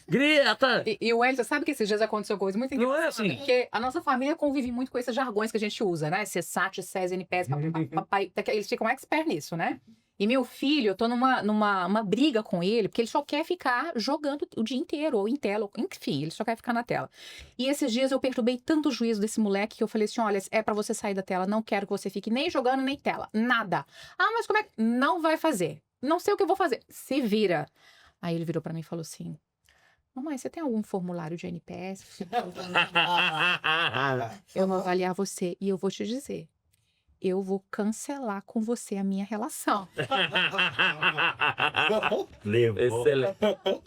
grita. E o Wellington, sabe que esses dias aconteceu coisa muito Não é interessante? assim. Porque a nossa família convive muito com esses jargões que a gente usa, né? CSAT, SES, NPS, papai, eles ficam expert nisso, né? E meu filho, eu tô numa briga com ele, porque ele só quer ficar jogando o dia inteiro, ou em tela, ou, enfim, ele só quer ficar na tela. E esses dias eu perturbei tanto o juízo desse moleque que eu falei assim, olha, é pra você sair da tela, não quero que você fique nem jogando, nem tela, nada. Ah, mas como é que... Não vai fazer. Não sei o que eu vou fazer. Se vira. Aí ele virou pra mim e falou assim, mamãe, você tem algum formulário de NPS? Eu vou avaliar você e eu vou te dizer. Eu vou cancelar com você a minha relação. Levou. Excelente.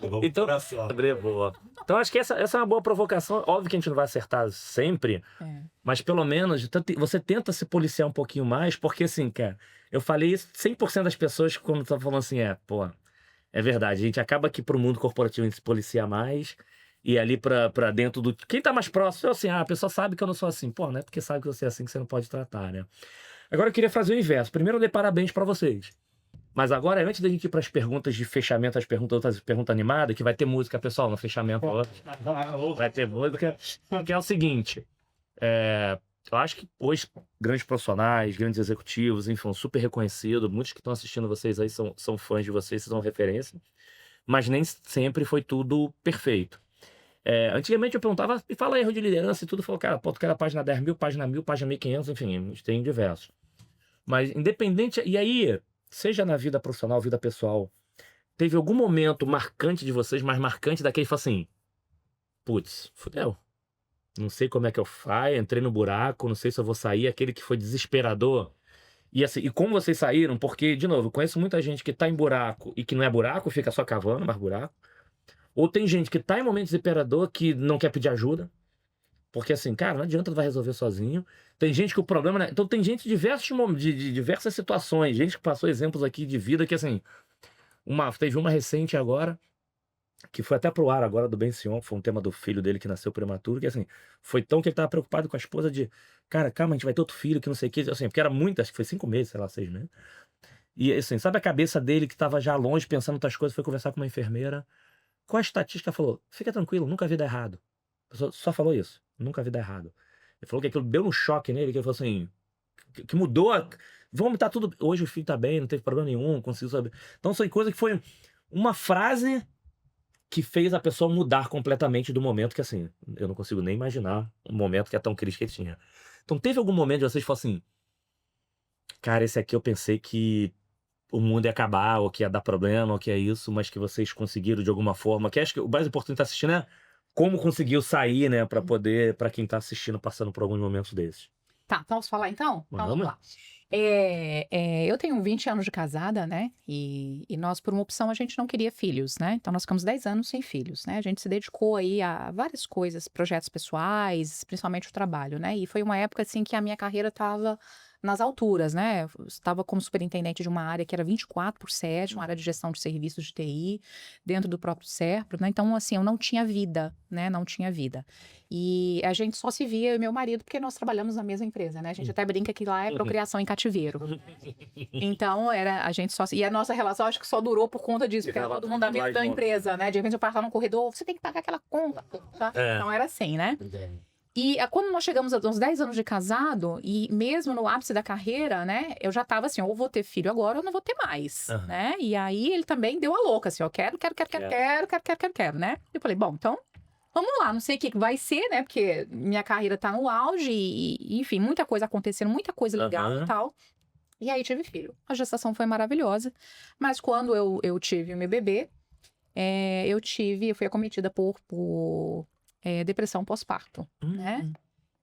Vamos Então, pra só. levou. Então acho que essa é uma boa provocação. Óbvio que a gente não vai acertar sempre, É. mas pelo menos você tenta se policiar um pouquinho mais, porque assim, cara, eu falei isso, 100% das pessoas quando estão falando assim, pô, é verdade, a gente acaba que pro mundo corporativo a gente se policia mais, e ali pra dentro do... Quem tá mais próximo, eu assim, a pessoa sabe que eu não sou assim. Pô, não é porque sabe que você é assim que você não pode tratar, né? Agora eu queria fazer o inverso. Primeiro eu dei parabéns pra vocês. Mas agora, antes da gente ir pras perguntas de fechamento, as perguntas animadas, que vai ter música, pessoal, no fechamento. Vai ter música. Que é o seguinte. Eu acho que hoje, grandes profissionais, grandes executivos, enfim, super reconhecido. Muitos que estão assistindo vocês aí são fãs de vocês, são referência. Mas nem sempre foi tudo perfeito. Antigamente eu perguntava, e fala erro de liderança e tudo, falou, cara, pô, tu quer a página 10.000, página 1.000, página 1.500, enfim, a gente tem diversos. Mas independente, e aí, seja na vida profissional, vida pessoal, teve algum momento marcante de vocês, mais marcante daquele que falou assim, putz, fudeu. Não sei como é que eu faço, entrei no buraco, não sei se eu vou sair, aquele que foi desesperador. E assim, e como vocês saíram, porque, de novo, eu conheço muita gente que tá em buraco e que não é buraco, fica só cavando mais buraco. Ou tem gente que tá em momento desesperador que não quer pedir ajuda. Porque assim, cara, não adianta, tu vai resolver sozinho. Tem gente que o problema... Né? Então tem gente de diversas situações, gente que passou exemplos aqui de vida que assim... Teve uma recente agora, que foi até pro ar agora, do Ben Sion, foi um tema do filho dele que nasceu prematuro, que assim, foi tão que ele tava preocupado com a esposa de, cara, calma, a gente vai ter outro filho, que não sei o que, assim, porque era muito, acho que foi 5 meses, sei lá, 6 meses. E assim, sabe a cabeça dele que tava já longe, pensando em outras coisas, foi conversar com uma enfermeira, com a estatística falou, fica tranquilo, nunca vi dar errado. A pessoa só falou isso, nunca vi dar errado. Ele falou que aquilo deu um choque nele, que ele falou assim, que mudou, vamos tá tudo, hoje o filho tá bem, não teve problema nenhum, conseguiu saber. Então são coisas que foi uma frase que fez a pessoa mudar completamente do momento que, assim, eu não consigo nem imaginar um momento que é tão crítico que ele tinha. Então, teve algum momento de vocês que falaram assim, cara, esse aqui eu pensei que o mundo ia acabar, ou que ia dar problema, ou que é isso, mas que vocês conseguiram de alguma forma, que acho que o mais importante tá assistindo é como conseguiu sair, né, pra poder, pra quem tá assistindo, passando por alguns momentos desses. Tá, vamos falar então? Então, Vamos. vamos lá. Eu tenho 20 anos de casada, né? E nós, por uma opção, a gente não queria filhos, né? Então, nós ficamos 10 anos sem filhos, né? A gente se dedicou aí a várias coisas, projetos pessoais, principalmente o trabalho, né? E foi uma época, assim, que a minha carreira estava nas alturas, né? Eu estava como superintendente de uma área que era 24/7, uma área de gestão de serviços de TI, dentro do próprio Serpro, né? Então, assim, eu não tinha vida, né? Não tinha vida. E a gente só se via, eu e meu marido, porque nós trabalhamos na mesma empresa, né? A gente até brinca que lá é procriação em cativeiro. Então, a gente só... E a nossa relação, acho que só durou por conta disso, porque era todo mundo da mesma empresa, né? De repente eu passava no corredor, você tem que pagar aquela conta, tá? Então, era assim, né? E quando nós chegamos aos 10 anos de casado, e mesmo no ápice da carreira, né, eu já tava assim, ou vou ter filho agora, ou não vou ter mais, né? E aí ele também deu a louca, assim, ó, quero, né? Eu falei, bom, então, vamos lá, não sei o que vai ser, né? Porque minha carreira tá no auge, e enfim, muita coisa acontecendo, muita coisa legal e tal. E aí tive filho. A gestação foi maravilhosa, mas quando eu tive o meu bebê, eu fui acometida por depressão pós-parto, né?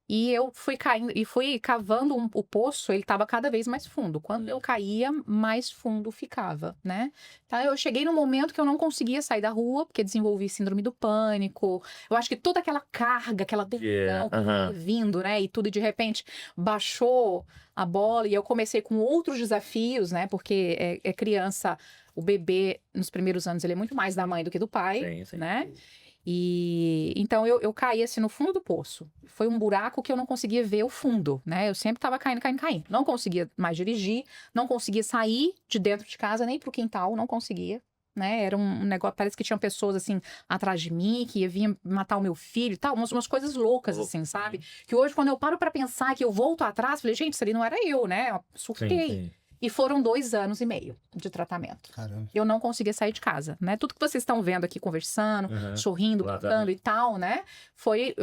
E eu fui caindo, e fui cavando o poço, ele estava cada vez mais fundo. Quando eu caía, mais fundo ficava, né? Então, eu cheguei num momento que eu não conseguia sair da rua, porque desenvolvi síndrome do pânico. Eu acho que toda aquela carga, aquela tensão que ia vindo, né? E tudo, de repente, baixou a bola. E eu comecei com outros desafios, né? Porque criança, o bebê, nos primeiros anos, ele é muito mais da mãe do que do pai, né? E então eu caí assim no fundo do poço. Foi um buraco que eu não conseguia ver o fundo, né? Eu sempre tava caindo. Não conseguia mais dirigir, não conseguia sair de dentro de casa, nem pro quintal, não conseguia, né? Era um negócio, parece que tinham pessoas assim atrás de mim, que vinham matar o meu filho e tal, umas coisas loucas assim, sabe? Que hoje, quando eu paro pra pensar, que eu volto atrás, falei, gente, isso ali não era eu, né? Eu surtei. Sim. E foram 2 anos e meio de tratamento. Caramba. Eu não conseguia sair de casa, né? Tudo que vocês estão vendo aqui, conversando, sorrindo, cantando e tal, né? Foi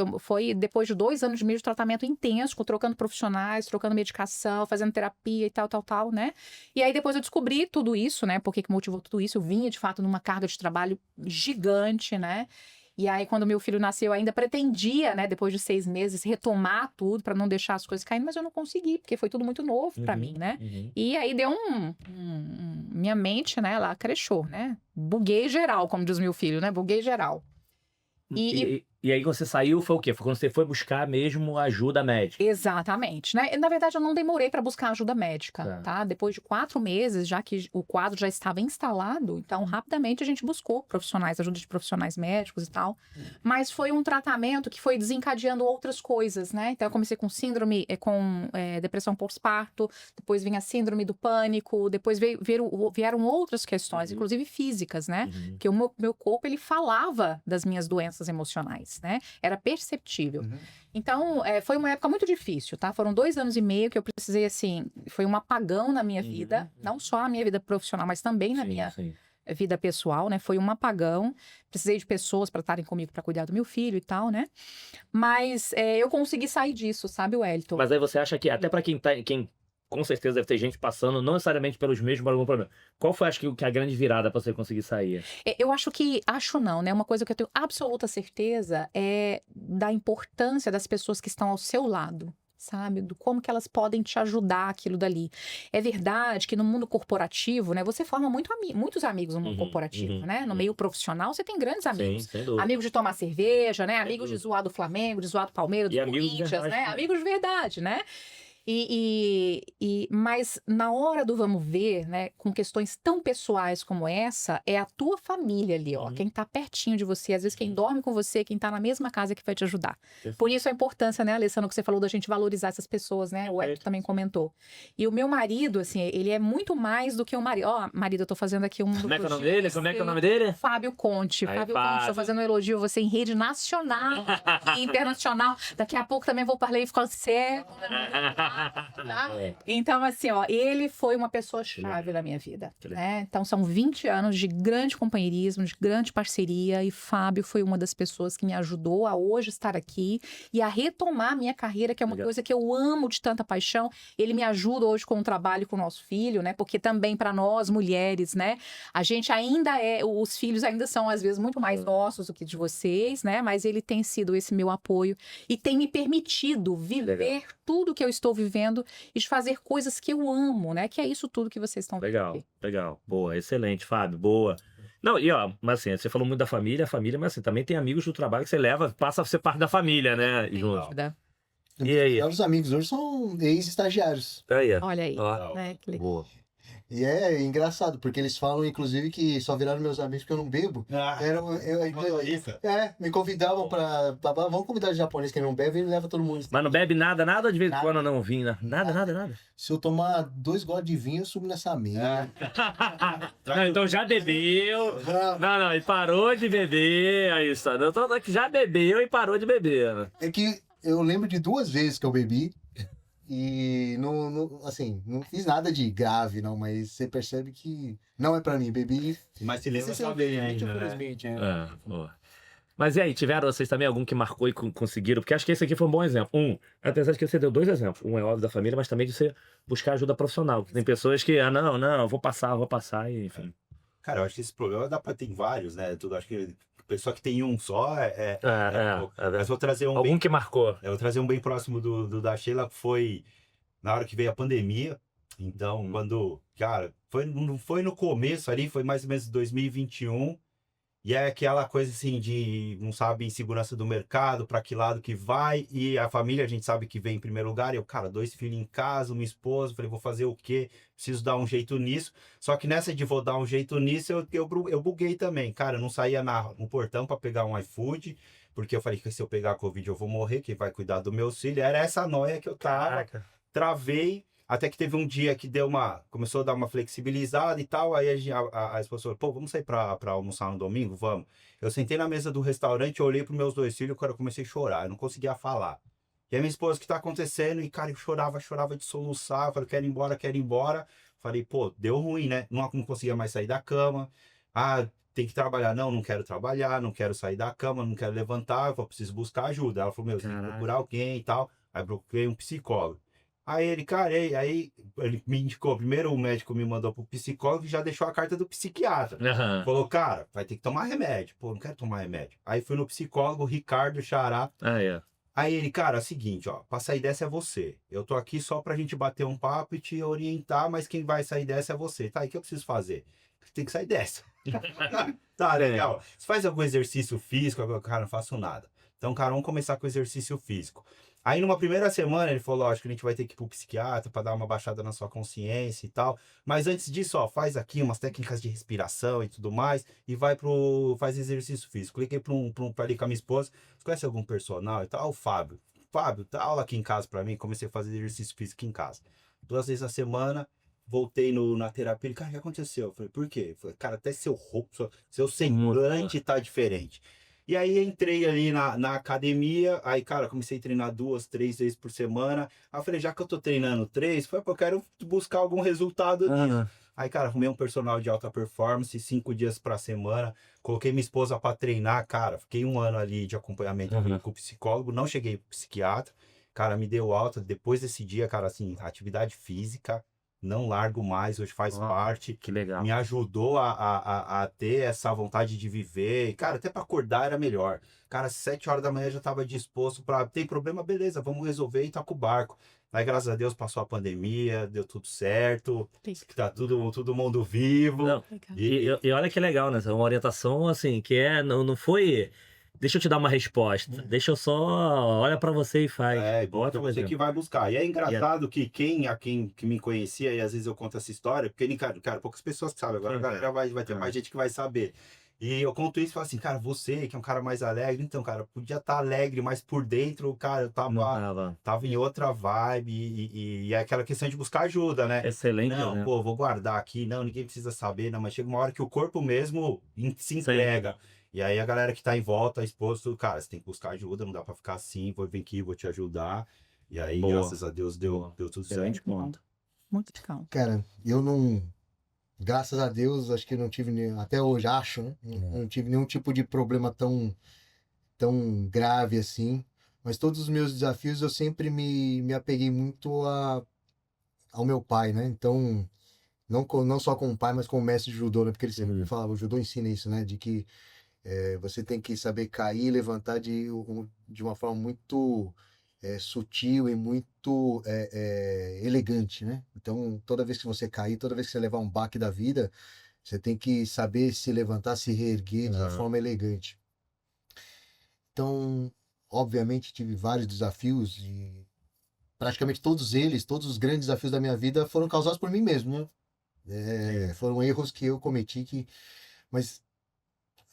depois de 2 anos e meio de tratamento intenso, trocando profissionais, trocando medicação, fazendo terapia e tal, né? E aí depois eu descobri tudo isso, né? Por que motivou tudo isso? Eu vinha, de fato, numa carga de trabalho gigante, né? E aí, quando meu filho nasceu, eu ainda pretendia, né, depois de 6 meses, retomar tudo para não deixar as coisas caindo, mas eu não consegui, porque foi tudo muito novo para mim, né? E aí deu minha mente, né, ela crechou, né? Buguei geral, como diz meu filho, né? Buguei geral. E aí você saiu, foi o quê? Foi quando você foi buscar mesmo ajuda médica? Exatamente, né? Na verdade, eu não demorei para buscar ajuda médica, tá? Depois de 4 meses, já que o quadro já estava instalado, então rapidamente a gente buscou ajuda de profissionais médicos e tal. Mas foi um tratamento que foi desencadeando outras coisas, né? Então eu comecei com depressão pós-parto, depois vinha a síndrome do pânico, depois vieram outras questões, inclusive físicas, né? Que o meu corpo, ele falava das minhas doenças emocionais, né? Era perceptível. Então, foi uma época muito difícil, tá? Foram 2 anos e meio que eu precisei, assim, foi um apagão na minha vida, não só na minha vida profissional, mas também na minha vida pessoal, né? Foi um apagão. Precisei de pessoas para estarem comigo para cuidar do meu filho e tal, né? Mas eu consegui sair disso, sabe, Wellington? Mas aí você acha que, até para quem com certeza deve ter gente passando, não necessariamente pelos mesmos, por algum problema. Qual foi, acho que a grande virada para você conseguir sair? Eu acho não, né? Uma coisa que eu tenho absoluta certeza é da importância das pessoas que estão ao seu lado. Sabe, do como que elas podem te ajudar aquilo dali. É verdade que no mundo corporativo, né, você forma muitos amigos no mundo corporativo, né? No meio profissional, você tem grandes amigos. Sim, sem dúvida. Amigos de tomar cerveja, né? Amigos de zoar do Flamengo, de zoar do Palmeiras, do Corinthians, né? Amigos de verdade, né? Mas na hora do vamos ver, né, com questões tão pessoais como essa, é a tua família ali, ó, quem tá pertinho de você, às vezes quem dorme com você, quem tá na mesma casa que vai te ajudar. Por isso a importância, né, Alessandro, que você falou da gente valorizar essas pessoas, né, o Hector também comentou. E o meu marido, assim, ele é muito mais do que um marido. Ó, marido, eu tô fazendo aqui um... Como é que é o nome dele? Como é que é o nome dele? Fábio Conte. Aí, Fábio Conte, tô fazendo um elogio a você em rede nacional e internacional. Daqui a pouco também vou parler francês. Tá? Então, assim, ó, ele foi uma pessoa-chave na minha vida, né? Então, são 20 anos de grande companheirismo, de grande parceria, e Fábio foi uma das pessoas que me ajudou a hoje estar aqui e a retomar a minha carreira, que é uma coisa que eu amo de tanta paixão. Ele me ajuda hoje com o trabalho com o nosso filho, né? Porque também para nós, mulheres, né? A gente ainda os filhos ainda são, às vezes, muito mais nossos do que de vocês, né? Mas ele tem sido esse meu apoio e tem me permitido viver tudo que eu estou vivendo e de fazer coisas que eu amo, né? Que é isso tudo que vocês estão vendo aqui. Legal. Boa, excelente, Fábio, boa. Não, e ó, mas assim, você falou muito da família, mas assim, também tem amigos do trabalho que você leva, passa a ser parte da família, né? E aí? Os amigos hoje são ex-estagiários. Aí, ó. Olha aí. Ó. Né? Que legal. Boa. E é engraçado, porque eles falam, inclusive, que só viraram meus amigos porque eu não bebo. Me convidavam pra... Vamos convidar os japoneses que não bebem, ele leva todo mundo. Mas não bebe nada de vez em quando não vinho, nada. Se eu tomar 2 goles de vinho, eu subo nessa mesa. Não, então já bebeu. Não, e parou de beber. Aí, isso. Já bebeu e parou de beber. Né? É que eu lembro de 2 vezes que eu bebi. E assim, não fiz nada de grave, não, mas você percebe que não é pra mim, bebi. Mas se lembra só bem ainda, né? Infelizmente, Boa. Mas e aí, tiveram vocês também algum que marcou e conseguiram? Porque acho que esse aqui foi um bom exemplo. Apesar de que você deu 2 exemplos. Um é óbvio da família, mas também de você buscar ajuda profissional. Tem pessoas que, não, vou passar, e enfim. Cara, eu acho que esse problema dá pra ter vários, né? Tudo, acho que pessoa que tem um só mas vou trazer um algum que marcou. Eu vou trazer um bem próximo do da Sheila, que foi na hora que veio a pandemia. Então, quando, cara, foi no começo ali, foi mais ou menos 2021. E é aquela coisa assim de, não sabe, insegurança do mercado, para que lado que vai. E a família, a gente sabe que vem em primeiro lugar. Eu, cara, 2 filhos em casa, uma esposa. Falei, vou fazer o quê? Preciso dar um jeito nisso. Só que nessa de vou dar um jeito nisso, eu buguei também. Cara, eu não saía no portão para pegar um iFood. Porque eu falei que se eu pegar Covid eu vou morrer. Quem vai cuidar do meu filho? Era essa noia que eu tava. Caraca. Travei. Até que teve um dia que começou a dar uma flexibilizada e tal, aí a esposa falou, pô, vamos sair pra almoçar no domingo? Vamos. Eu sentei na mesa do restaurante, olhei pros meus 2 filhos, cara, eu comecei a chorar, eu não conseguia falar. E aí minha esposa, o que tá acontecendo? E, cara, eu chorava de soluçar, eu falei, quero ir embora. Falei, pô, deu ruim, né? Não conseguia mais sair da cama. Tem que trabalhar. Não quero trabalhar, não quero sair da cama, não quero levantar, eu preciso buscar ajuda. Ela falou, você tem que procurar alguém e tal. Aí procurei um psicólogo. Aí ele, cara, aí ele me indicou, primeiro o médico me mandou pro psicólogo e já deixou a carta do psiquiatra. Falou, cara, vai ter que tomar remédio. Pô, não quero tomar remédio. Aí fui no psicólogo, Ricardo Xará. Aí ele, cara, é o seguinte, ó, pra sair dessa é você. Eu tô aqui só pra gente bater um papo e te orientar, mas quem vai sair dessa é você. Tá, e o que eu preciso fazer? Tem que sair dessa. Tá, legal. Você faz algum exercício físico? Cara, não faço nada. Então, cara, vamos começar com o exercício físico. Aí, numa primeira semana, ele falou, acho que a gente vai ter que ir pro psiquiatra para dar uma baixada na sua consciência e tal. Mas antes disso, ó, faz aqui umas técnicas de respiração e tudo mais e faz exercício físico. Liguei pra ali com a minha esposa, você conhece algum personal e tal? O Fábio, dá aula aqui em casa para mim. Comecei a fazer exercício físico em casa. 2 vezes a semana, voltei na terapia. Ele, cara, o que aconteceu? Eu falei, por quê? Eu falei, cara, até seu semblante tá diferente. E aí entrei ali na academia, aí, cara, comecei a treinar 2, 3 vezes por semana. Aí eu falei, já que eu tô treinando 3, foi porque eu quero buscar algum resultado nisso. Aí, cara, arrumei um personal de alta performance, 5 dias pra semana. Coloquei minha esposa pra treinar, cara. Fiquei 1 ano ali de acompanhamento com o psicólogo, não cheguei pro psiquiatra. cara, me deu alta. Depois desse dia, cara, assim, atividade física, não largo mais, hoje faz parte. Que legal. Me ajudou a ter essa vontade de viver. Cara, até para acordar era melhor. Cara, 7 horas da manhã já estava disposto para... Tem problema? Beleza, vamos resolver e toca o barco. Aí, graças a Deus, passou a pandemia, deu tudo certo. Tá todo mundo vivo. Não, Legal. e olha que legal, né? Uma orientação, assim, que não foi... Deixa eu te dar uma resposta. Deixa eu só... Olha pra você e faz. Bota você que vai buscar. E é engraçado que quem me conhecia, e às vezes eu conto essa história, porque, cara, poucas pessoas sabem. Agora a galera vai ter mais gente que vai saber. E eu conto isso e falo assim, cara, você que é um cara mais alegre, então, cara, podia estar alegre, mas por dentro, cara, eu tava em outra vibe e é aquela questão de buscar ajuda, né? Excelente, não, né? pô, vou guardar aqui, não, ninguém precisa saber, não, mas chega uma hora que o corpo mesmo se entrega. E aí a galera que tá em volta, a esposa, cara, você tem que buscar ajuda, não dá pra ficar assim, vou vir aqui, vou te ajudar. E aí, graças a Deus, deu tudo certo. Muito legal. Cara, eu não... Graças a Deus, acho que não tive, até hoje, acho, né? Não tive nenhum tipo de problema tão grave assim. Mas todos os meus desafios eu sempre me apeguei muito ao meu pai, né? Então, não só com o pai, mas com o mestre de judô, né? Porque ele sempre me falava, o judô ensina isso, né? De que você tem que saber cair e levantar de uma forma muito sutil e muito elegante, né? Então, toda vez que você cair, toda vez que você levar um baque da vida, você tem que saber se levantar, se reerguer de uma forma elegante. Então, obviamente, tive vários desafios e praticamente todos os grandes desafios da minha vida foram causados por mim mesmo, né? Foram erros que eu cometi mas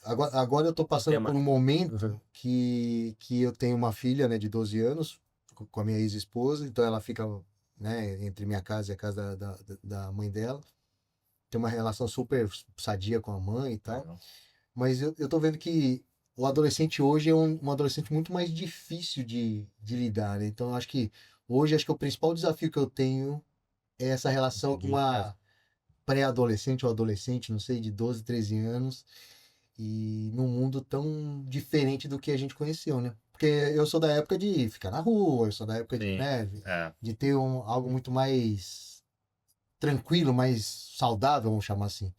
agora eu tô passando por um momento que eu tenho uma filha, né, de 12 anos com a minha ex-esposa, então ela fica, né, entre minha casa e a casa da mãe dela. Tem uma relação super sadia com a mãe e tal. Mas eu tô vendo que o adolescente hoje é um adolescente muito mais difícil de lidar, né? Então acho que hoje o principal desafio que eu tenho é essa relação com uma pré-adolescente ou adolescente, não sei, de 12, 13 anos. E num mundo tão diferente do que a gente conheceu, né? Porque eu sou da época de ficar na rua, eu sou da época de, né, de ter algo muito mais tranquilo, mais saudável, vamos chamar assim.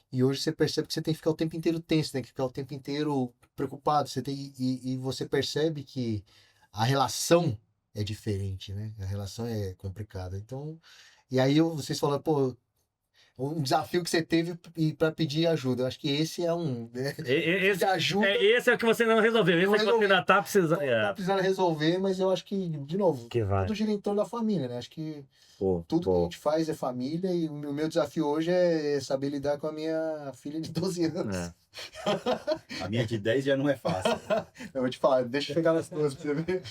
E hoje você percebe que você tem que ficar o tempo inteiro tenso, tem que ficar o tempo inteiro preocupado. E você percebe que a relação é diferente, né? A relação é complicada. Então, e aí vocês falam, pô, um desafio que você teve para pedir ajuda. Eu acho que esse é um... Né? Esse, ajuda, esse é o que você não resolveu. Esse é que você ainda tá precisando. Tá precisando resolver, mas eu acho que, de novo, tudo gira em torno da família, né? Acho que tudo que a gente faz é família e o meu desafio hoje é saber lidar com a minha filha de 12 anos. A minha de 10 já não é fácil. Eu vou te falar, deixa eu chegar nas duas pra você ver.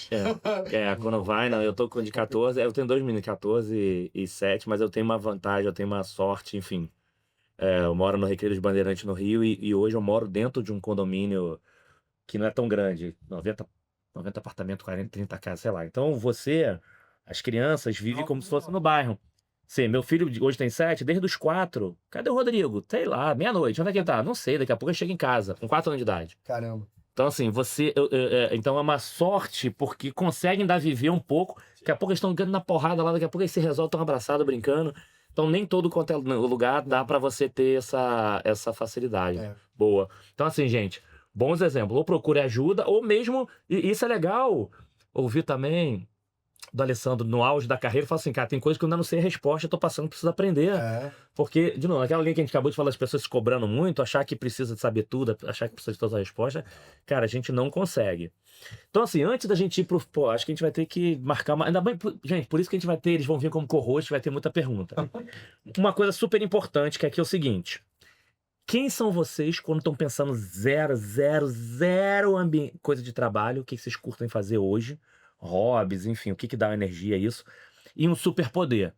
Quando vai, não, eu tô com de 14, eu tenho 2 meninos, 14 e 7, mas eu tenho uma vantagem, eu tenho uma sorte, enfim. Eu moro no Recreio dos Bandeirantes, no Rio, e hoje eu moro dentro de um condomínio que não é tão grande, 90 apartamentos, 40, 30 casas, sei lá. Então as crianças vivem como se fosse no bairro. Sim, meu filho hoje tem 7, desde os 4. Cadê o Rodrigo? Sei lá, meia-noite. Onde é que ele tá? Não sei, daqui a pouco ele chega em casa, com 4 anos de idade. Caramba. Então, assim, então é uma sorte, porque conseguem dar viver um pouco. Daqui a pouco eles estão ganhando na porrada lá, daqui a pouco eles se resolvem, estão abraçados, brincando. Então, nem todo quanto é lugar dá pra você ter essa facilidade. Boa. Então, assim, gente, bons exemplos. Ou procure ajuda, ou mesmo, e isso é legal, ouvir também do Alessandro no auge da carreira, fala assim, cara, tem coisa que eu ainda não sei a resposta, eu tô passando, preciso aprender. Porque, de novo, aquela linha que a gente acabou de falar, as pessoas se cobrando muito, achar que precisa de saber tudo, achar que precisa de todas as respostas, cara, a gente não consegue. Então, assim, antes da gente ir pro... Pô, acho que a gente vai ter que marcar uma... Ainda bem, gente, por isso que a gente vai ter, eles vão vir como co-host, vai ter muita pergunta. Uma coisa super importante, que aqui é o seguinte, quem são vocês quando estão pensando zero coisa de trabalho, o que vocês curtem fazer hoje? Hobbies, enfim, o que dá energia a isso. E um superpoder.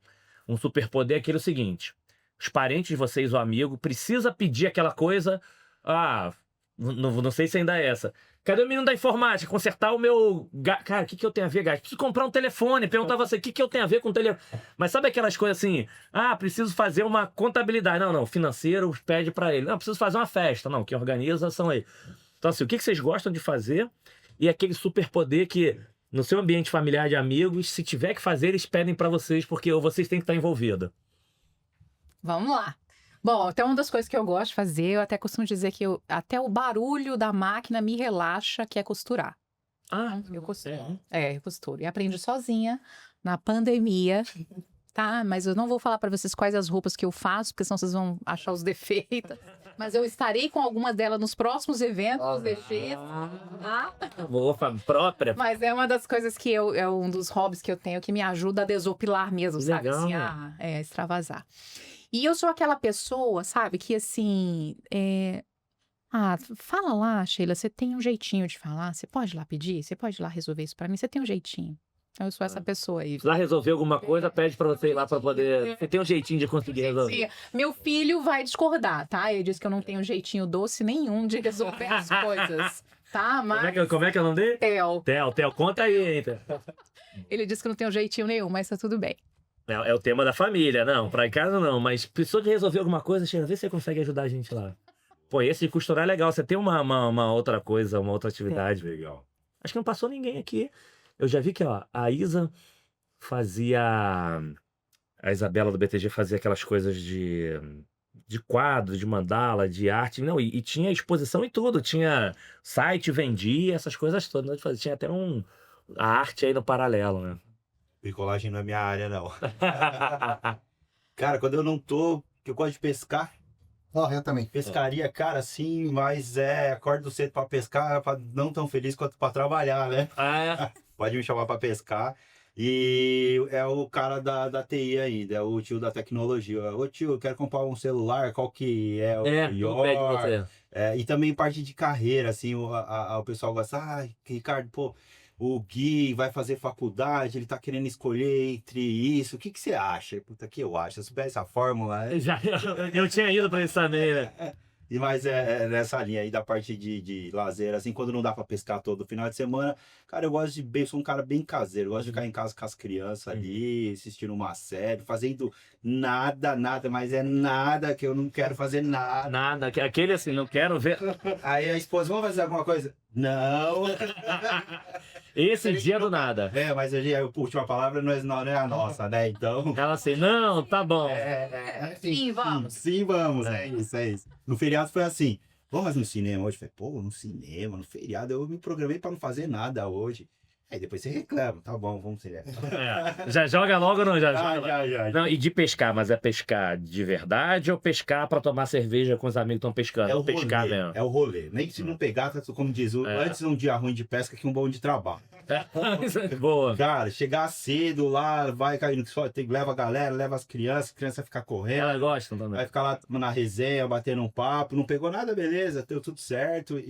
Um superpoder é aquele seguinte, os parentes de vocês, o amigo, precisa pedir aquela coisa, não sei se ainda é essa. Cadê o menino da informática? Consertar o meu... Cara, o que eu tenho a ver, gato? Preciso comprar um telefone. Perguntar a você, o que eu tenho a ver com o telefone? Mas sabe aquelas coisas assim, preciso fazer uma contabilidade. Não, financeiro pede pra ele. Não, preciso fazer uma festa. Não, quem organiza são eles. Então assim, o que vocês gostam de fazer e aquele superpoder que no seu ambiente familiar de amigos, se tiver que fazer, eles pedem pra vocês, porque vocês têm que estar envolvidos. Vamos lá. Bom, até uma das coisas que eu gosto de fazer, eu até costumo dizer que até o barulho da máquina me relaxa, que é costurar. Ah, Eu costuro. Eu costuro. E aprendi sozinha na pandemia, tá? Mas eu não vou falar pra vocês quais as roupas que eu faço, porque senão vocês vão achar os defeitos. Mas eu estarei com algumas delas nos próximos eventos, os defeitos, tá? roupa própria. Mas é uma das coisas que é um dos hobbies que eu tenho que me ajuda a desopilar mesmo, sabe? Legal. Assim, extravasar. E eu sou aquela pessoa, sabe, que assim, fala lá, Sheila, você tem um jeitinho de falar, você pode ir lá pedir, você pode ir lá resolver isso pra mim, você tem um jeitinho. Então eu sou essa pessoa aí. Se lá resolver alguma coisa, pede pra você ir lá pra poder... Você tem um jeitinho de conseguir resolver. Sim. Meu filho vai discordar, tá? Ele diz que eu não tenho jeitinho doce nenhum de resolver as coisas, tá? Mas... Como é que é o nome dele? Theo. Conta aí, hein, Theo. Ele diz que não tem um jeitinho nenhum, mas tá tudo bem. É o tema da família, não, pra casa não, mas precisou de resolver alguma coisa, Sheila, vê se você consegue ajudar a gente lá. Pô, esse de costurar é legal, você tem uma outra coisa, uma outra atividade. Legal. Acho que não passou ninguém aqui. Eu já vi que, ó, a Isa fazia... A Isabela do BTG fazia aquelas coisas de quadro, de mandala, de arte, não, e tinha exposição e tudo, tinha site, vendia, essas coisas todas, né? Tinha até a arte aí no paralelo, né? Bricolagem não é minha área, não. Cara, quando eu não tô, que eu gosto de pescar, Eu também. pescaria, cara, sim, mas acordo cedo pra pescar, não tão feliz quanto pra trabalhar, né? Pode me chamar pra pescar. E é o cara da TI ainda, é o tio da tecnologia. Ô tio, eu quero comprar um celular, qual que é o tudo pede melhor? você. E também parte de carreira, assim, o pessoal gosta, Ricardo, pô, o Gui vai fazer faculdade, ele tá querendo escolher entre isso, o que você acha? Puta, que eu acho? Se eu soubesse a fórmula... Eu tinha ido pra isso também, né? Mas é nessa linha aí da parte de lazer, assim, quando não dá pra pescar todo final de semana, cara, eu sou um cara bem caseiro, eu gosto de ficar em casa com as crianças ali, assistindo uma série, fazendo nada, mas é nada, que eu não quero fazer nada. Nada, aquele assim, não quero ver. Aí a esposa, vamos fazer alguma coisa? Não. Esse dia do nada. Mas a última palavra não é a nossa, né? Então... Ela assim, não, tá bom. Sim, vamos. Sim, vamos. É isso. No feriado foi assim. Vamos no cinema hoje? Falei, pô, no cinema, no feriado, eu me programei pra não fazer nada hoje. Aí depois você reclama, tá bom, vamos ser. Já joga logo ou não? Já. Não, e de pescar, mas é pescar de verdade ou pescar pra tomar cerveja com os amigos que estão pescando? É o pescar rolê, mesmo. é o rolê. Nem se não pegar, como diz, antes um dia ruim de pesca que um bom de trabalho. Boa. Cara, chegar cedo lá, vai caindo, leva a galera, leva as crianças vai ficar correndo. Elas gostam também. Vai ficar lá na resenha, batendo um papo, não pegou nada, beleza, deu tudo certo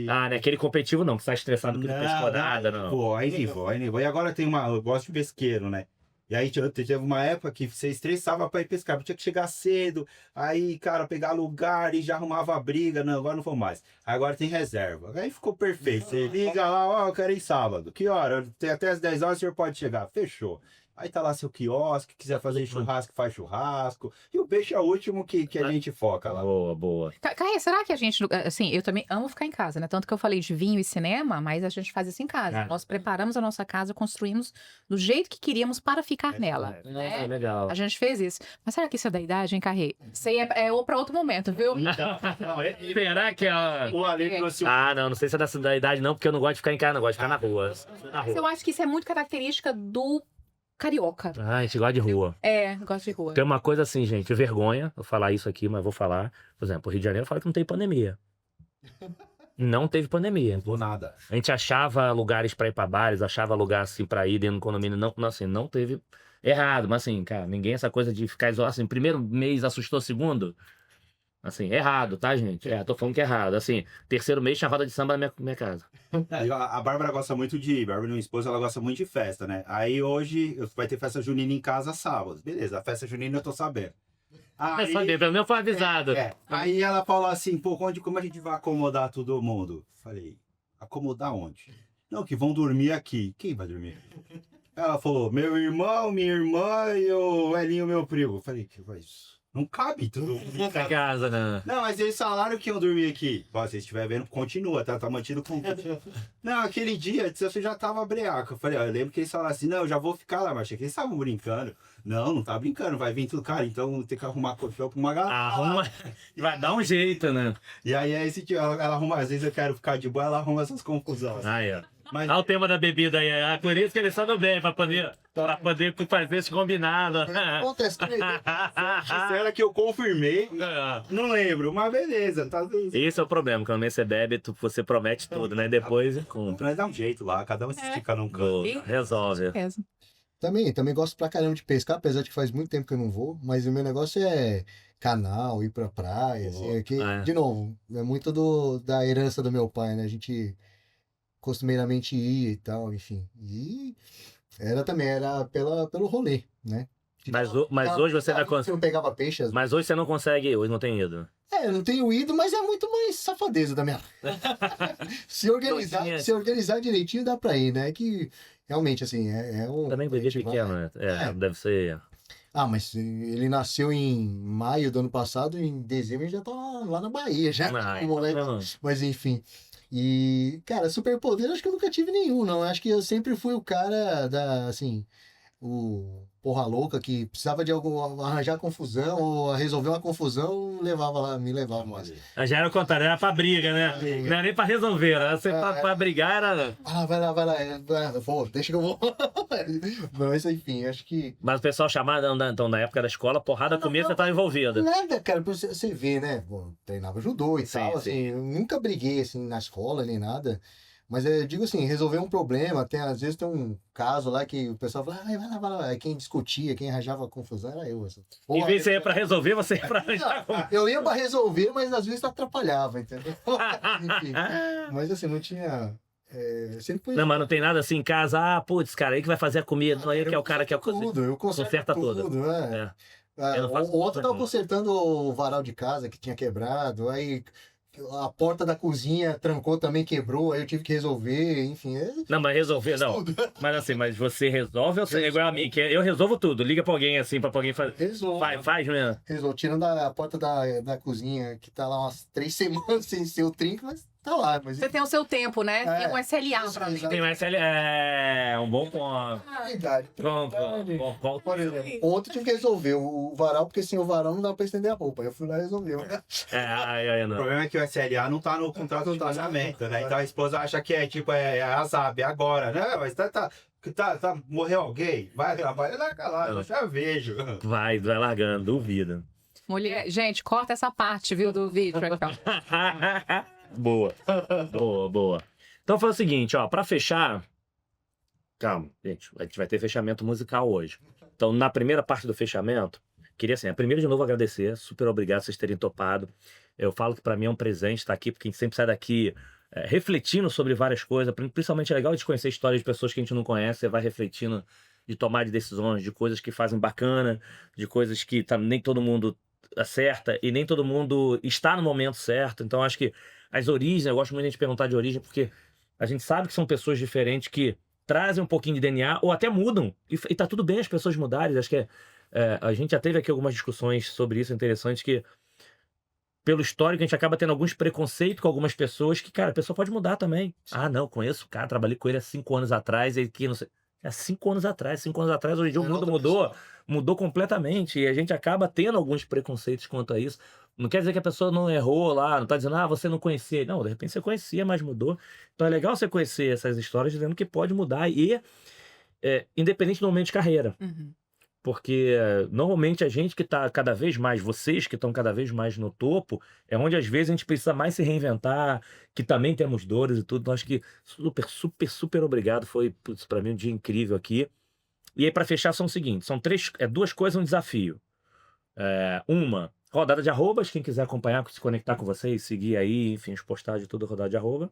Ah, né? Aquele competitivo não, que você tá estressado porque não pescou nada, não. Pô, aí nem vou. E agora eu gosto de pesqueiro, né? E aí teve uma época que você estressava pra ir pescar, tinha que chegar cedo, aí, cara, pegar lugar e já arrumava a briga. Não, agora não vou mais. Agora tem reserva. Aí ficou perfeito. Você liga lá, eu quero ir sábado. Que hora? Tem até as 10 horas, o senhor pode chegar. Fechou. Aí tá lá seu quiosque, quiser fazer churrasco, faz churrasco. E o peixe é o último que a gente foca lá. Boa. Caê, será que a gente, assim, eu também amo ficar em casa, né? Tanto que eu falei de vinho e cinema, mas a gente faz isso em casa. Nós preparamos a nossa casa, construímos do jeito que queríamos para ficar nela. É legal. A gente fez isso. Mas será que isso é da idade, hein, Carrê? Isso aí é para outro momento, viu? Será que é... O Ale trouxe não sei se é da idade não, porque eu não gosto de ficar em casa, não gosto de ficar na rua. Mas eu acho que isso é muito característica do carioca. A gente gosta de rua. Gosto de rua. Tem uma coisa assim, gente, vergonha eu falar isso aqui, mas vou falar. Por exemplo, o Rio de Janeiro fala que não tem pandemia. Não teve pandemia. Não nada. A gente achava lugares pra ir pra bares, achava lugar assim pra ir dentro do condomínio. Não teve errado. Mas assim, cara, ninguém essa coisa de ficar isolado. Assim, primeiro mês assustou segundo. Assim, errado, tá, gente? Tô falando que é errado. Assim, terceiro mês tinha roda de samba na minha casa. A Bárbara gosta muito Bárbara, minha esposa, ela gosta muito de festa, né? Aí hoje vai ter festa junina em casa sábado. Beleza, a festa junina eu tô sabendo. Aí, saber, pelo menos foi avisado. Aí ela falou assim, pô, como a gente vai acomodar todo mundo? Falei, acomodar onde? Não, que vão dormir aqui. Quem vai dormir? Ela falou, meu irmão, minha irmã e o Elinho, meu primo. Falei, que vai isso? Não cabe tudo. Fica em casa, né? Não, mas eles falaram que iam dormir aqui. Ó, se estiver vendo, continua, tá? Tá mantido com. Não, aquele dia você já tava breaca. Eu falei, ó, eu lembro que eles falaram assim, não, eu já vou ficar lá, mas achei que eles estavam brincando. Não, não tá brincando, vai vir tudo, cara, então tem que arrumar colchão pra uma galera. Arruma. Vai dar um jeito, né? E aí, esse dia, ela arruma, às vezes eu quero ficar de boa, ela arruma essas confusões. Aí, ó. Mas Olha o tema da bebida aí. É por isso que eles estão bem, pra poder fazer esse combinado. Acontece comigo. será que eu confirmei? Não lembro, mas beleza. Tá... Esse é o problema, quando você bebe, você promete tudo, né? Depois cumpre. Mas dá um jeito lá, cada um se estica num canto. Boa, resolve. Mesmo. Também gosto pra caramba de pescar, apesar de que faz muito tempo que eu não vou, mas o meu negócio é canal, ir pra praia, assim, aqui, É. de novo, é muito da herança do meu pai, né? A gente costumeiramente ia e tal, enfim. E era pelo rolê, né? Mas hoje você ainda Você consegue. não pegava peixe, Mas hoje você não consegue, hoje não tem ido. eu não tenho ido, mas é muito mais safadeza da minha. se organizar direitinho dá pra ir, né? Que realmente, assim, é um. Também bebê a gente vai- pequeno, né? Deve ser. Ah, mas ele nasceu em maio do ano passado, em dezembro ele já tá lá na Bahia, já. Ah, o moleque. então, Mas enfim. E, cara, superpoder acho que eu nunca tive nenhum, não. Acho que eu sempre fui o cara assim, o porra louca que precisava de arranjar confusão ou resolver uma confusão, me levava. Mas... Já era o contrário, era pra briga, né? Não era nem pra resolver, era pra brigar, era. Ah, vai lá. Deixa que eu vou. Mas enfim, acho que. Mas o pessoal chamava, então, na época da escola, porrada comida, você tava envolvido. Nada, cara, pra você ver, né? Pô, treinava judô e Sim, tal, sim. assim, eu nunca briguei, assim, na escola nem nada, mas eu digo assim, resolver um problema, às vezes tem um caso lá que o pessoal fala, vai lá, aí quem discutia, quem arranjava confusão era eu, assim. Em vez de você ir pra resolver, você ia pra arranjar. Eu ia pra resolver, mas às vezes atrapalhava, entendeu? Enfim, mas assim, não tinha... sempre foi Não, mas não tem nada assim em casa, putz, cara, aí que vai fazer a comida, não, aí que é o cara que é o cozinheiro. tudo, eu Conserta tudo. né? Eu não faço Ontem eu tava não. consertando o varal de casa que tinha quebrado, aí a porta da cozinha trancou também, quebrou, aí eu tive que resolver, enfim. Não, mas resolver, não. Mas assim, mas você resolve ou você é igual a mim? Que eu resolvo tudo. Liga pra alguém assim, pra alguém fazer. Resolve. Faz mesmo. Resolve. Tirando a porta da cozinha, que tá lá umas 3 semanas sem ser o trinco, mas tá lá. Mas... Você tem o seu tempo, né? É, Tem um SLA pra mim. Tem mais SL. É um bom ponto. Idade. Pronto. Por exemplo, ontem eu tive que resolver o varal, porque sem o varal não dá pra estender a roupa. Eu fui lá e resolvi. O Não. problema é que o SLA não tá no contrato de casamento, né? Então a esposa acha que é azab, é agora, né? Mas morreu alguém? Vai lá, eu já vejo. Vai largando, duvida. Mulher, gente, corta essa parte, viu, do vídeo. Aqui, ó. Boa. Então foi o seguinte, ó, pra fechar. Calma, gente, a gente vai ter fechamento musical hoje. Então, na primeira parte do fechamento, queria assim, primeiro de novo agradecer, super obrigado por vocês terem topado. Eu falo que pra mim é um presente estar aqui, porque a gente sempre sai daqui refletindo sobre várias coisas. Principalmente é legal de conhecer histórias de pessoas que a gente não conhece, você vai refletindo de tomar de decisões, de coisas que fazem bacana, de coisas que nem todo mundo acerta e nem todo mundo está no momento certo. Então, acho que as origens, eu gosto muito de a gente perguntar de origem, porque a gente sabe que são pessoas diferentes que trazem um pouquinho de DNA ou até mudam. E tá tudo bem as pessoas mudarem. Acho que a gente já teve aqui algumas discussões sobre isso interessantes, que pelo histórico a gente acaba tendo alguns preconceitos com algumas pessoas que, cara, a pessoa pode mudar também. Ah, não, conheço o cara, trabalhei com ele há 5 anos atrás, e que não sei. É 5 anos atrás, hoje em dia o mundo mudou completamente, e a gente acaba tendo alguns preconceitos quanto a isso. Não quer dizer que a pessoa não errou lá, não tá dizendo, você não conhecia. Não, de repente você conhecia, mas mudou. Então é legal você conhecer essas histórias dizendo que pode mudar, e independente do momento de carreira. Uhum. Porque normalmente a gente que está cada vez mais, vocês que estão cada vez mais no topo, é onde às vezes a gente precisa mais se reinventar, que também temos dores e tudo. Então acho que super obrigado. Foi, para mim, um dia incrível aqui. E aí, para fechar, são o seguinte: são 2 coisas, um desafio. Uma, rodada de arrobas, quem quiser acompanhar, se conectar com vocês, seguir aí, enfim, os postagens, tudo, rodada de arroba.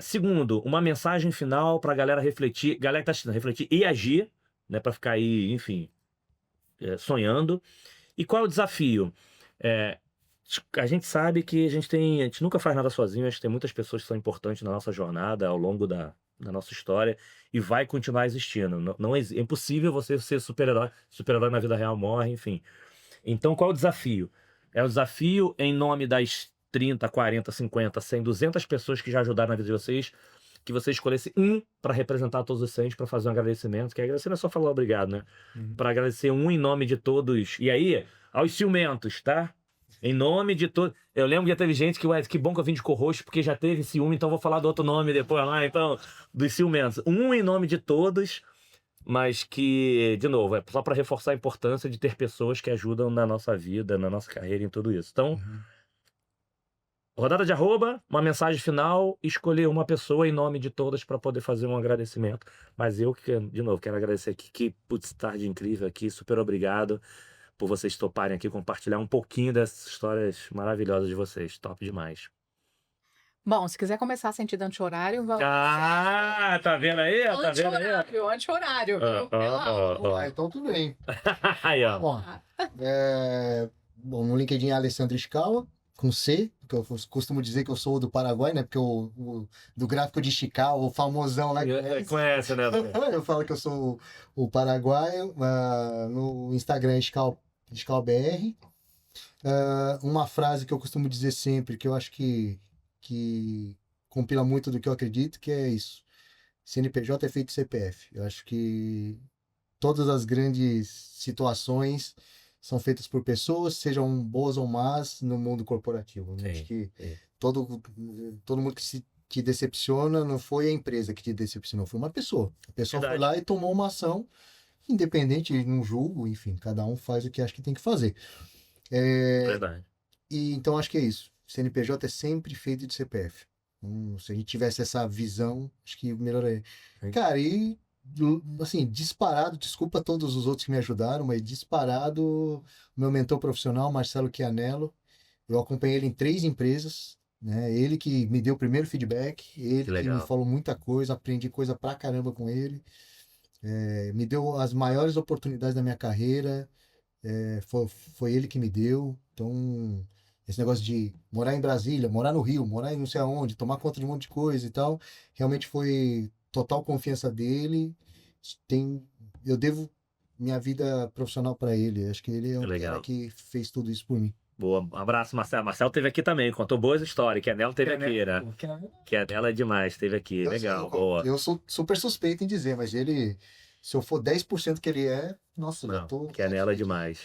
Segundo, uma mensagem final para a galera refletir, galera que está assistindo, refletir e agir, né, para ficar aí, enfim, sonhando. E qual é o desafio? A gente sabe que a gente nunca faz nada sozinho, a gente tem muitas pessoas que são importantes na nossa jornada, ao longo da nossa história, e vai continuar existindo. É impossível você ser super-herói na vida real morre, enfim. Então, qual é o desafio? É o desafio em nome das 30, 40, 50, 100, 200 pessoas que já ajudaram na vida de vocês, que você escolhesse um para representar todos os 100, para fazer um agradecimento, que agradecer não é só falar obrigado, né? Para agradecer um em nome de todos. E aí, aos ciumentos, tá? Em nome de todos. Eu lembro que já teve gente que, ué, que bom que eu vim de Corroxo, porque já teve ciúme, então vou falar do outro nome depois lá, então, dos ciumentos. Um em nome de todos, mas que, de novo, é só para reforçar a importância de ter pessoas que ajudam na nossa vida, na nossa carreira, em tudo isso. Então, rodada de arroba, uma mensagem final, escolher uma pessoa em nome de todas para poder fazer um agradecimento. Mas eu, de novo, quero agradecer aqui, que putz, tarde incrível aqui, super obrigado por vocês toparem aqui compartilhar um pouquinho dessas histórias maravilhosas de vocês. Top demais. Bom, se quiser começar sentido anti-horário, vamos. Ah, tá vendo aí? Tá vendo aí? Anti-horário, anti-horário. viu? Pela- Ah, então tudo bem. Aí, ó. Bom, bom, no LinkedIn é Alessandro Escala, com C, porque eu costumo dizer que eu sou do Paraguai, né? Porque do gráfico de Chical, o famosão lá. Conhece, né? Eu falo que eu sou o paraguaio. No Instagram é ScalBR. Uma frase que eu costumo dizer sempre, que eu acho que compila muito do que eu acredito, que é isso. CNPJ é feito de CPF. Eu acho que todas as grandes situações são feitas por pessoas, sejam boas ou más, no mundo corporativo. Né? Sim, Acho que sim. todo mundo que te decepciona não foi a empresa que te decepcionou, foi uma pessoa. A pessoa Verdade. foi lá e tomou uma ação, independente, não julgo, enfim, cada um faz o que acha que tem que fazer. Verdade. E então acho que é isso. CNPJ é sempre feito de CPF. Se a gente tivesse essa visão, acho que melhoraria. Sim. Cara, e assim, disparado, desculpa a todos os outros que me ajudaram, mas disparado, meu mentor profissional, Marcelo Chianello, eu acompanhei ele em 3 empresas, né? Ele que me deu o primeiro feedback, ele que legal. me falou muita coisa, aprendi coisa pra caramba com ele, me deu as maiores oportunidades da minha carreira, foi ele que me deu. Então, esse negócio de morar em Brasília, morar no Rio, morar em não sei aonde, tomar conta de um monte de coisa e tal, realmente foi total confiança dele. Eu devo minha vida profissional para ele. Acho que ele é o Legal. cara que fez tudo isso por mim. Boa. Um abraço, Marcelo. Marcelo esteve aqui também, contou boas histórias. Que a Nela esteve aqui, né? Que a Nela é demais, esteve aqui. Legal, boa. Eu sou super suspeito em dizer, mas ele, se eu for 10% que ele é, nossa, já Não, tô. que a Nela é demais.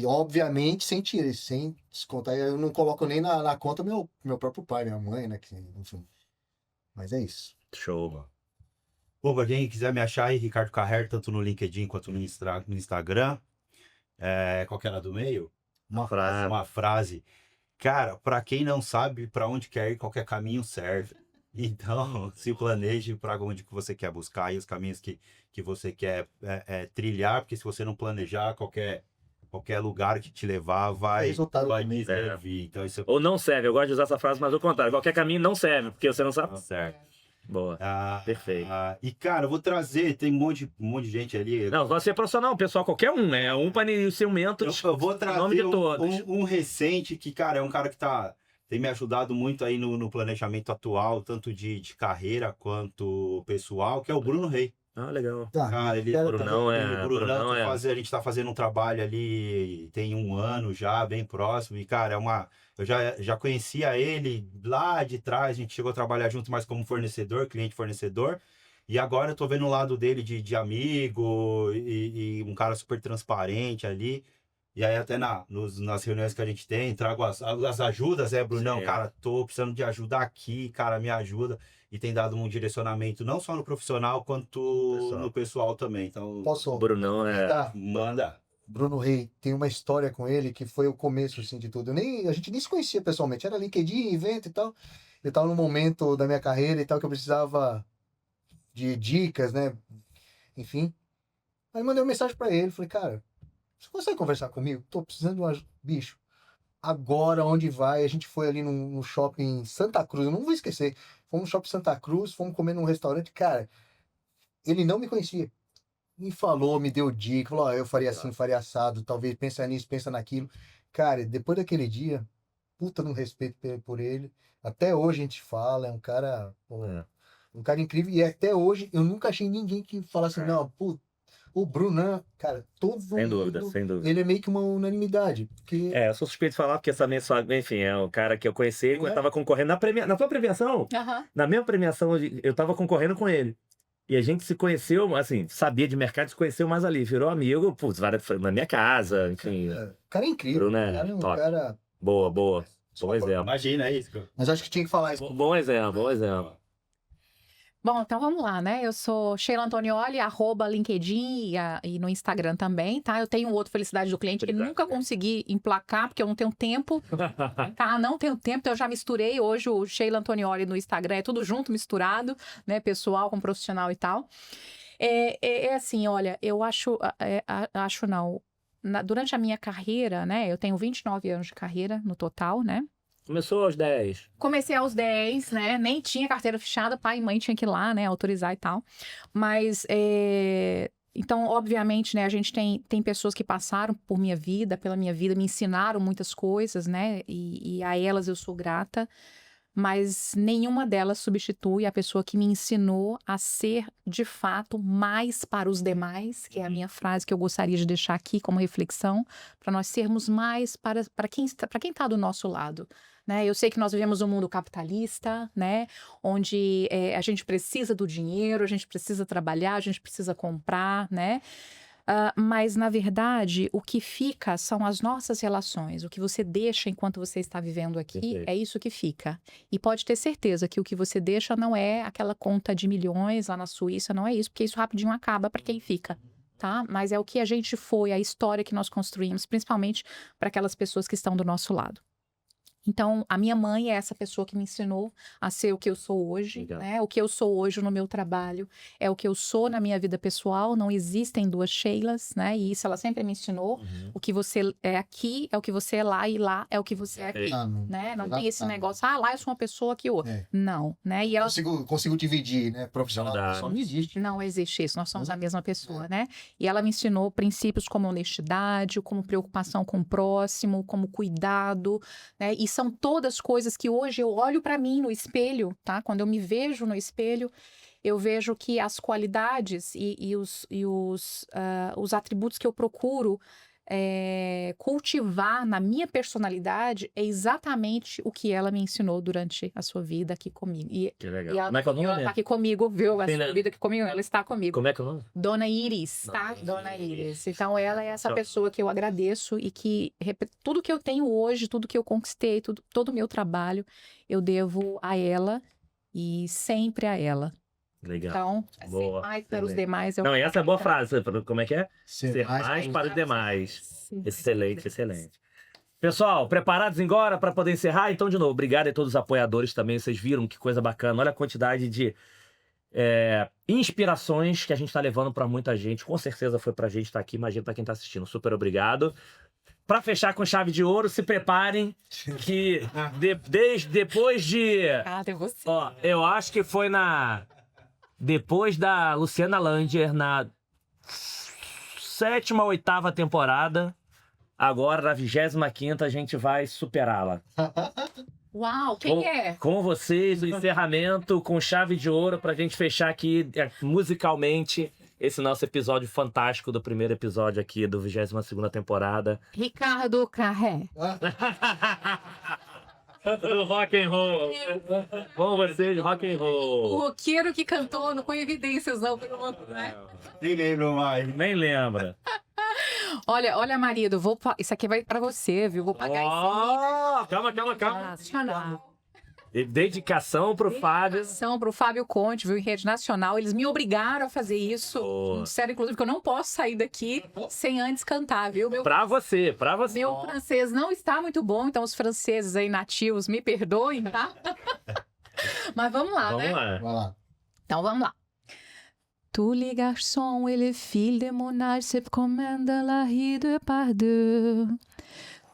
Obviamente, sem descontar, eu não coloco nem na conta meu próprio pai, minha mãe, né? Enfim. Mas é isso. Show. Bom, pra quem quiser me achar aí, Ricardo Carrer, tanto no LinkedIn quanto no Instagram. Qual que era do meio? Uma frase. Uma frase. Cara, pra quem não sabe pra onde quer ir, qualquer caminho serve. Então, se planeje para onde que você quer buscar e os caminhos que você quer trilhar, porque se você não planejar, qualquer lugar que te levar vai resultado te também. servir. Então, isso Ou não serve, eu gosto de usar essa frase, mas ao contrário, qualquer caminho não serve, porque você não sabe. certo. Boa. Perfeito. E, cara, eu vou trazer, tem um monte de gente ali. Não, você é profissional, pessoal, qualquer um, né? Um para os ciumentos. Eu vou trazer nome de todos. um recente que, cara, é um cara que tem me ajudado muito aí no planejamento atual, tanto de carreira quanto pessoal, que é o Bruno Rei. Ah, legal. Tá. Cara, ele, Brunão é. o Brunão Brunão é. a gente tá fazendo um trabalho ali, tem 1 ano já, bem próximo, e, cara, eu já conhecia ele lá de trás, a gente chegou a trabalhar junto mais como cliente-fornecedor, e agora eu tô vendo o lado dele de amigo, e um cara super transparente ali, e aí até nas reuniões que a gente tem, trago as ajudas, Brunão, Sim. cara, tô precisando de ajuda aqui, cara, me ajuda. E tem dado um direcionamento não só no profissional, quanto no pessoal também. Então, Posso? Brunão é. Tá. manda. Bruno Rei, tem uma história com ele que foi o começo assim, de tudo. A gente nem se conhecia pessoalmente, era LinkedIn, evento e tal. Eu estava num momento da minha carreira e tal que eu precisava de dicas, né? Enfim. Aí mandei uma mensagem para ele, falei, cara, você consegue conversar comigo? Tô precisando de uma... Bicho, agora onde vai? A gente foi ali no shopping Santa Cruz, eu não vou esquecer. Fomos no shopping Santa Cruz, fomos comer num restaurante, cara, ele não me conhecia. Me falou, me deu dica, falou, eu faria assim, faria assado, talvez pensa nisso, pensa naquilo. Cara, depois daquele dia, puta no respeito por ele. Até hoje a gente fala, é um cara, um cara incrível. E até hoje eu nunca achei ninguém que falasse, não, puta, O Brunan, cara, todo Sem dúvida, mundo, sem dúvida. ele é meio que uma unanimidade. Porque Eu sou suspeito de falar, porque essa minha, enfim, é o cara que eu conheci quando eu tava concorrendo na tua premiação. Aham. Na minha premiação, eu tava concorrendo com ele. E a gente se conheceu, assim, sabia de mercado, se conheceu mais ali. Virou amigo, putz, na minha casa, enfim. o cara é incrível. Bruno é O cara é um top. cara... Boa. Bom exemplo. Imagina isso. Mas acho que tinha que falar isso. Bom exemplo. Bom, então vamos lá, né? Eu sou Sheila Antonioli, @LinkedIn e no Instagram também, tá? Eu tenho outro Felicidade do Cliente que nunca consegui emplacar, porque eu não tenho tempo, tá? Não tenho tempo, então eu já misturei hoje o Sheila Antonioli no Instagram, é tudo junto, misturado, né? Pessoal com profissional e tal. É assim, olha, eu acho não. Durante a minha carreira, né? Eu tenho 29 anos de carreira no total, né? Começou aos 10. Comecei aos 10, né? Nem tinha carteira fechada, pai e mãe tinham que ir lá, né? Autorizar e tal. Mas, então, obviamente, né? A gente tem pessoas que passaram por minha vida, pela minha vida, me ensinaram muitas coisas, né? E a elas eu sou grata. Mas nenhuma delas substitui a pessoa que me ensinou a ser, de fato, mais para os demais, que é a minha frase que eu gostaria de deixar aqui como reflexão, para nós sermos mais para quem está do nosso lado. Né? Eu sei que nós vivemos um mundo capitalista, né? Onde a gente precisa do dinheiro, a gente precisa trabalhar, a gente precisa comprar, né? Mas, na verdade, o que fica são as nossas relações. O que você deixa enquanto você está vivendo aqui, Perfeito. é isso que fica. E pode ter certeza que o que você deixa não é aquela conta de milhões lá na Suíça, não é isso, porque isso rapidinho acaba para quem fica, tá? Mas é o que a gente foi, a história que nós construímos, principalmente para aquelas pessoas que estão do nosso lado. Então, a minha mãe é essa pessoa que me ensinou a ser o que eu sou hoje, Legal. né? O que eu sou hoje no meu trabalho é o que eu sou na minha vida pessoal. Não existem duas Sheilas, né? E isso ela sempre me ensinou. O que você é aqui é o que você é lá e lá é o que você é aqui, Ah, não. né? Não Lá- tem esse lá- negócio, lá eu sou uma pessoa que outra. É. Não, né? E ela Consigo dividir, né? Profissional. Não dá. Só não existe. não existe isso, nós somos a mesma pessoa, né? E ela me ensinou princípios como honestidade, como preocupação com o próximo, como cuidado, né? E são todas coisas que hoje eu olho para mim no espelho, tá? Quando eu me vejo no espelho, eu vejo que as qualidades e os atributos que eu procuro cultivar na minha personalidade é exatamente o que ela me ensinou durante a sua vida aqui comigo. E Que legal. ela, Como é que é o nome? ela tá aqui comigo, viu? A Tem, sua né? vida aqui comigo, ela está comigo. Como é que é o nome? Dona Iris, tá? Dona Iris. Então, ela é essa Então- pessoa que eu agradeço e que tudo que eu tenho hoje, tudo que eu conquistei, todo o meu trabalho, eu devo a ela e sempre a ela. Legal. Então, assim, Boa. mais para os Excelente. demais. Não, e essa é boa frase. Como é que é? Ser Ser mais- mais para os demais. Sim. Excelente, excelente. Pessoal, preparados agora para poder encerrar? Então, de novo, obrigado a todos os apoiadores também. Vocês viram que coisa bacana. Olha a quantidade de inspirações que a gente está levando para muita gente. Com certeza foi para a gente estar aqui. Imagina para quem está assistindo. Super obrigado. Para fechar com chave de ouro, se preparem que depois de... Ah, tem você. Ó, eu acho que foi depois da Luciana Langer, na 7ª, 8ª temporada, agora na 25ª a gente vai superá-la. Uau, quem é? Com vocês, o encerramento com chave de ouro pra gente fechar aqui musicalmente esse nosso episódio fantástico do primeiro episódio aqui do 22ª temporada. Ricardo Carré. Do rock and roll. Com vocês, rock and O roll. roqueiro que cantou, não põe evidências não, pelo amor, né? Nem lembro mais. Nem lembra. Olha, marido, isso aqui vai pra você, viu? Vou pagar Ó, calma. nacional. Dedicação pro Fábio. Dedicação pro Fábio Conte, viu? Em rede nacional. Eles me obrigaram a fazer isso. Boa. Disseram, inclusive, que eu não posso sair daqui sem antes cantar, viu? Pra você. Meu francês não está muito bom, então os franceses aí nativos me perdoem, tá? Mas vamos lá, Vamos né? lá. Vai lá. Então vamos lá. Tous les garçons et les filles de mon âge se promènent dans la rue de par deux.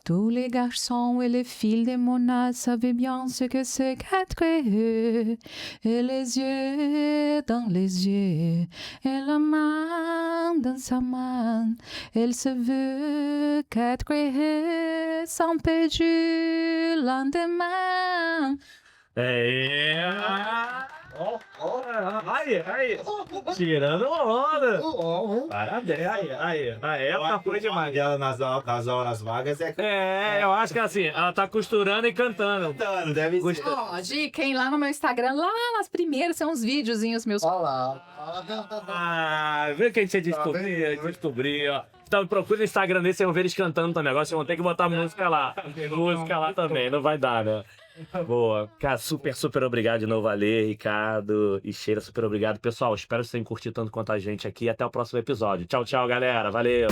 Tous les garçons et les filles de mon âge savaient bien ce que c'est qu'être heureux. Et les yeux dans les yeux, et la main dans sa main. Elle se veut qu'être heureux sans peur du lendemain. É. Aí. Tirando onda. Parabéns. Aí. A época foi demais. Dela nas horas vagas é É, eu acho que assim, ela tá costurando e cantando. cantando, deve ser. Ó, dica, hein? Lá no meu Instagram, lá nas primeiras, são uns videozinhos meus. Olha lá. Ah, vê quem você descobriu, ó. Então procura no Instagram dele, vocês vão ver eles cantando também. Agora vocês vão ter que botar música lá. Música lá também, não vai dar, né? Boa. Cara, super obrigado de novo, Ale, Ricardo e Sheila, super obrigado. Pessoal, espero que vocês tenham curtido tanto quanto a gente aqui. Até o próximo episódio. Tchau, galera. Valeu.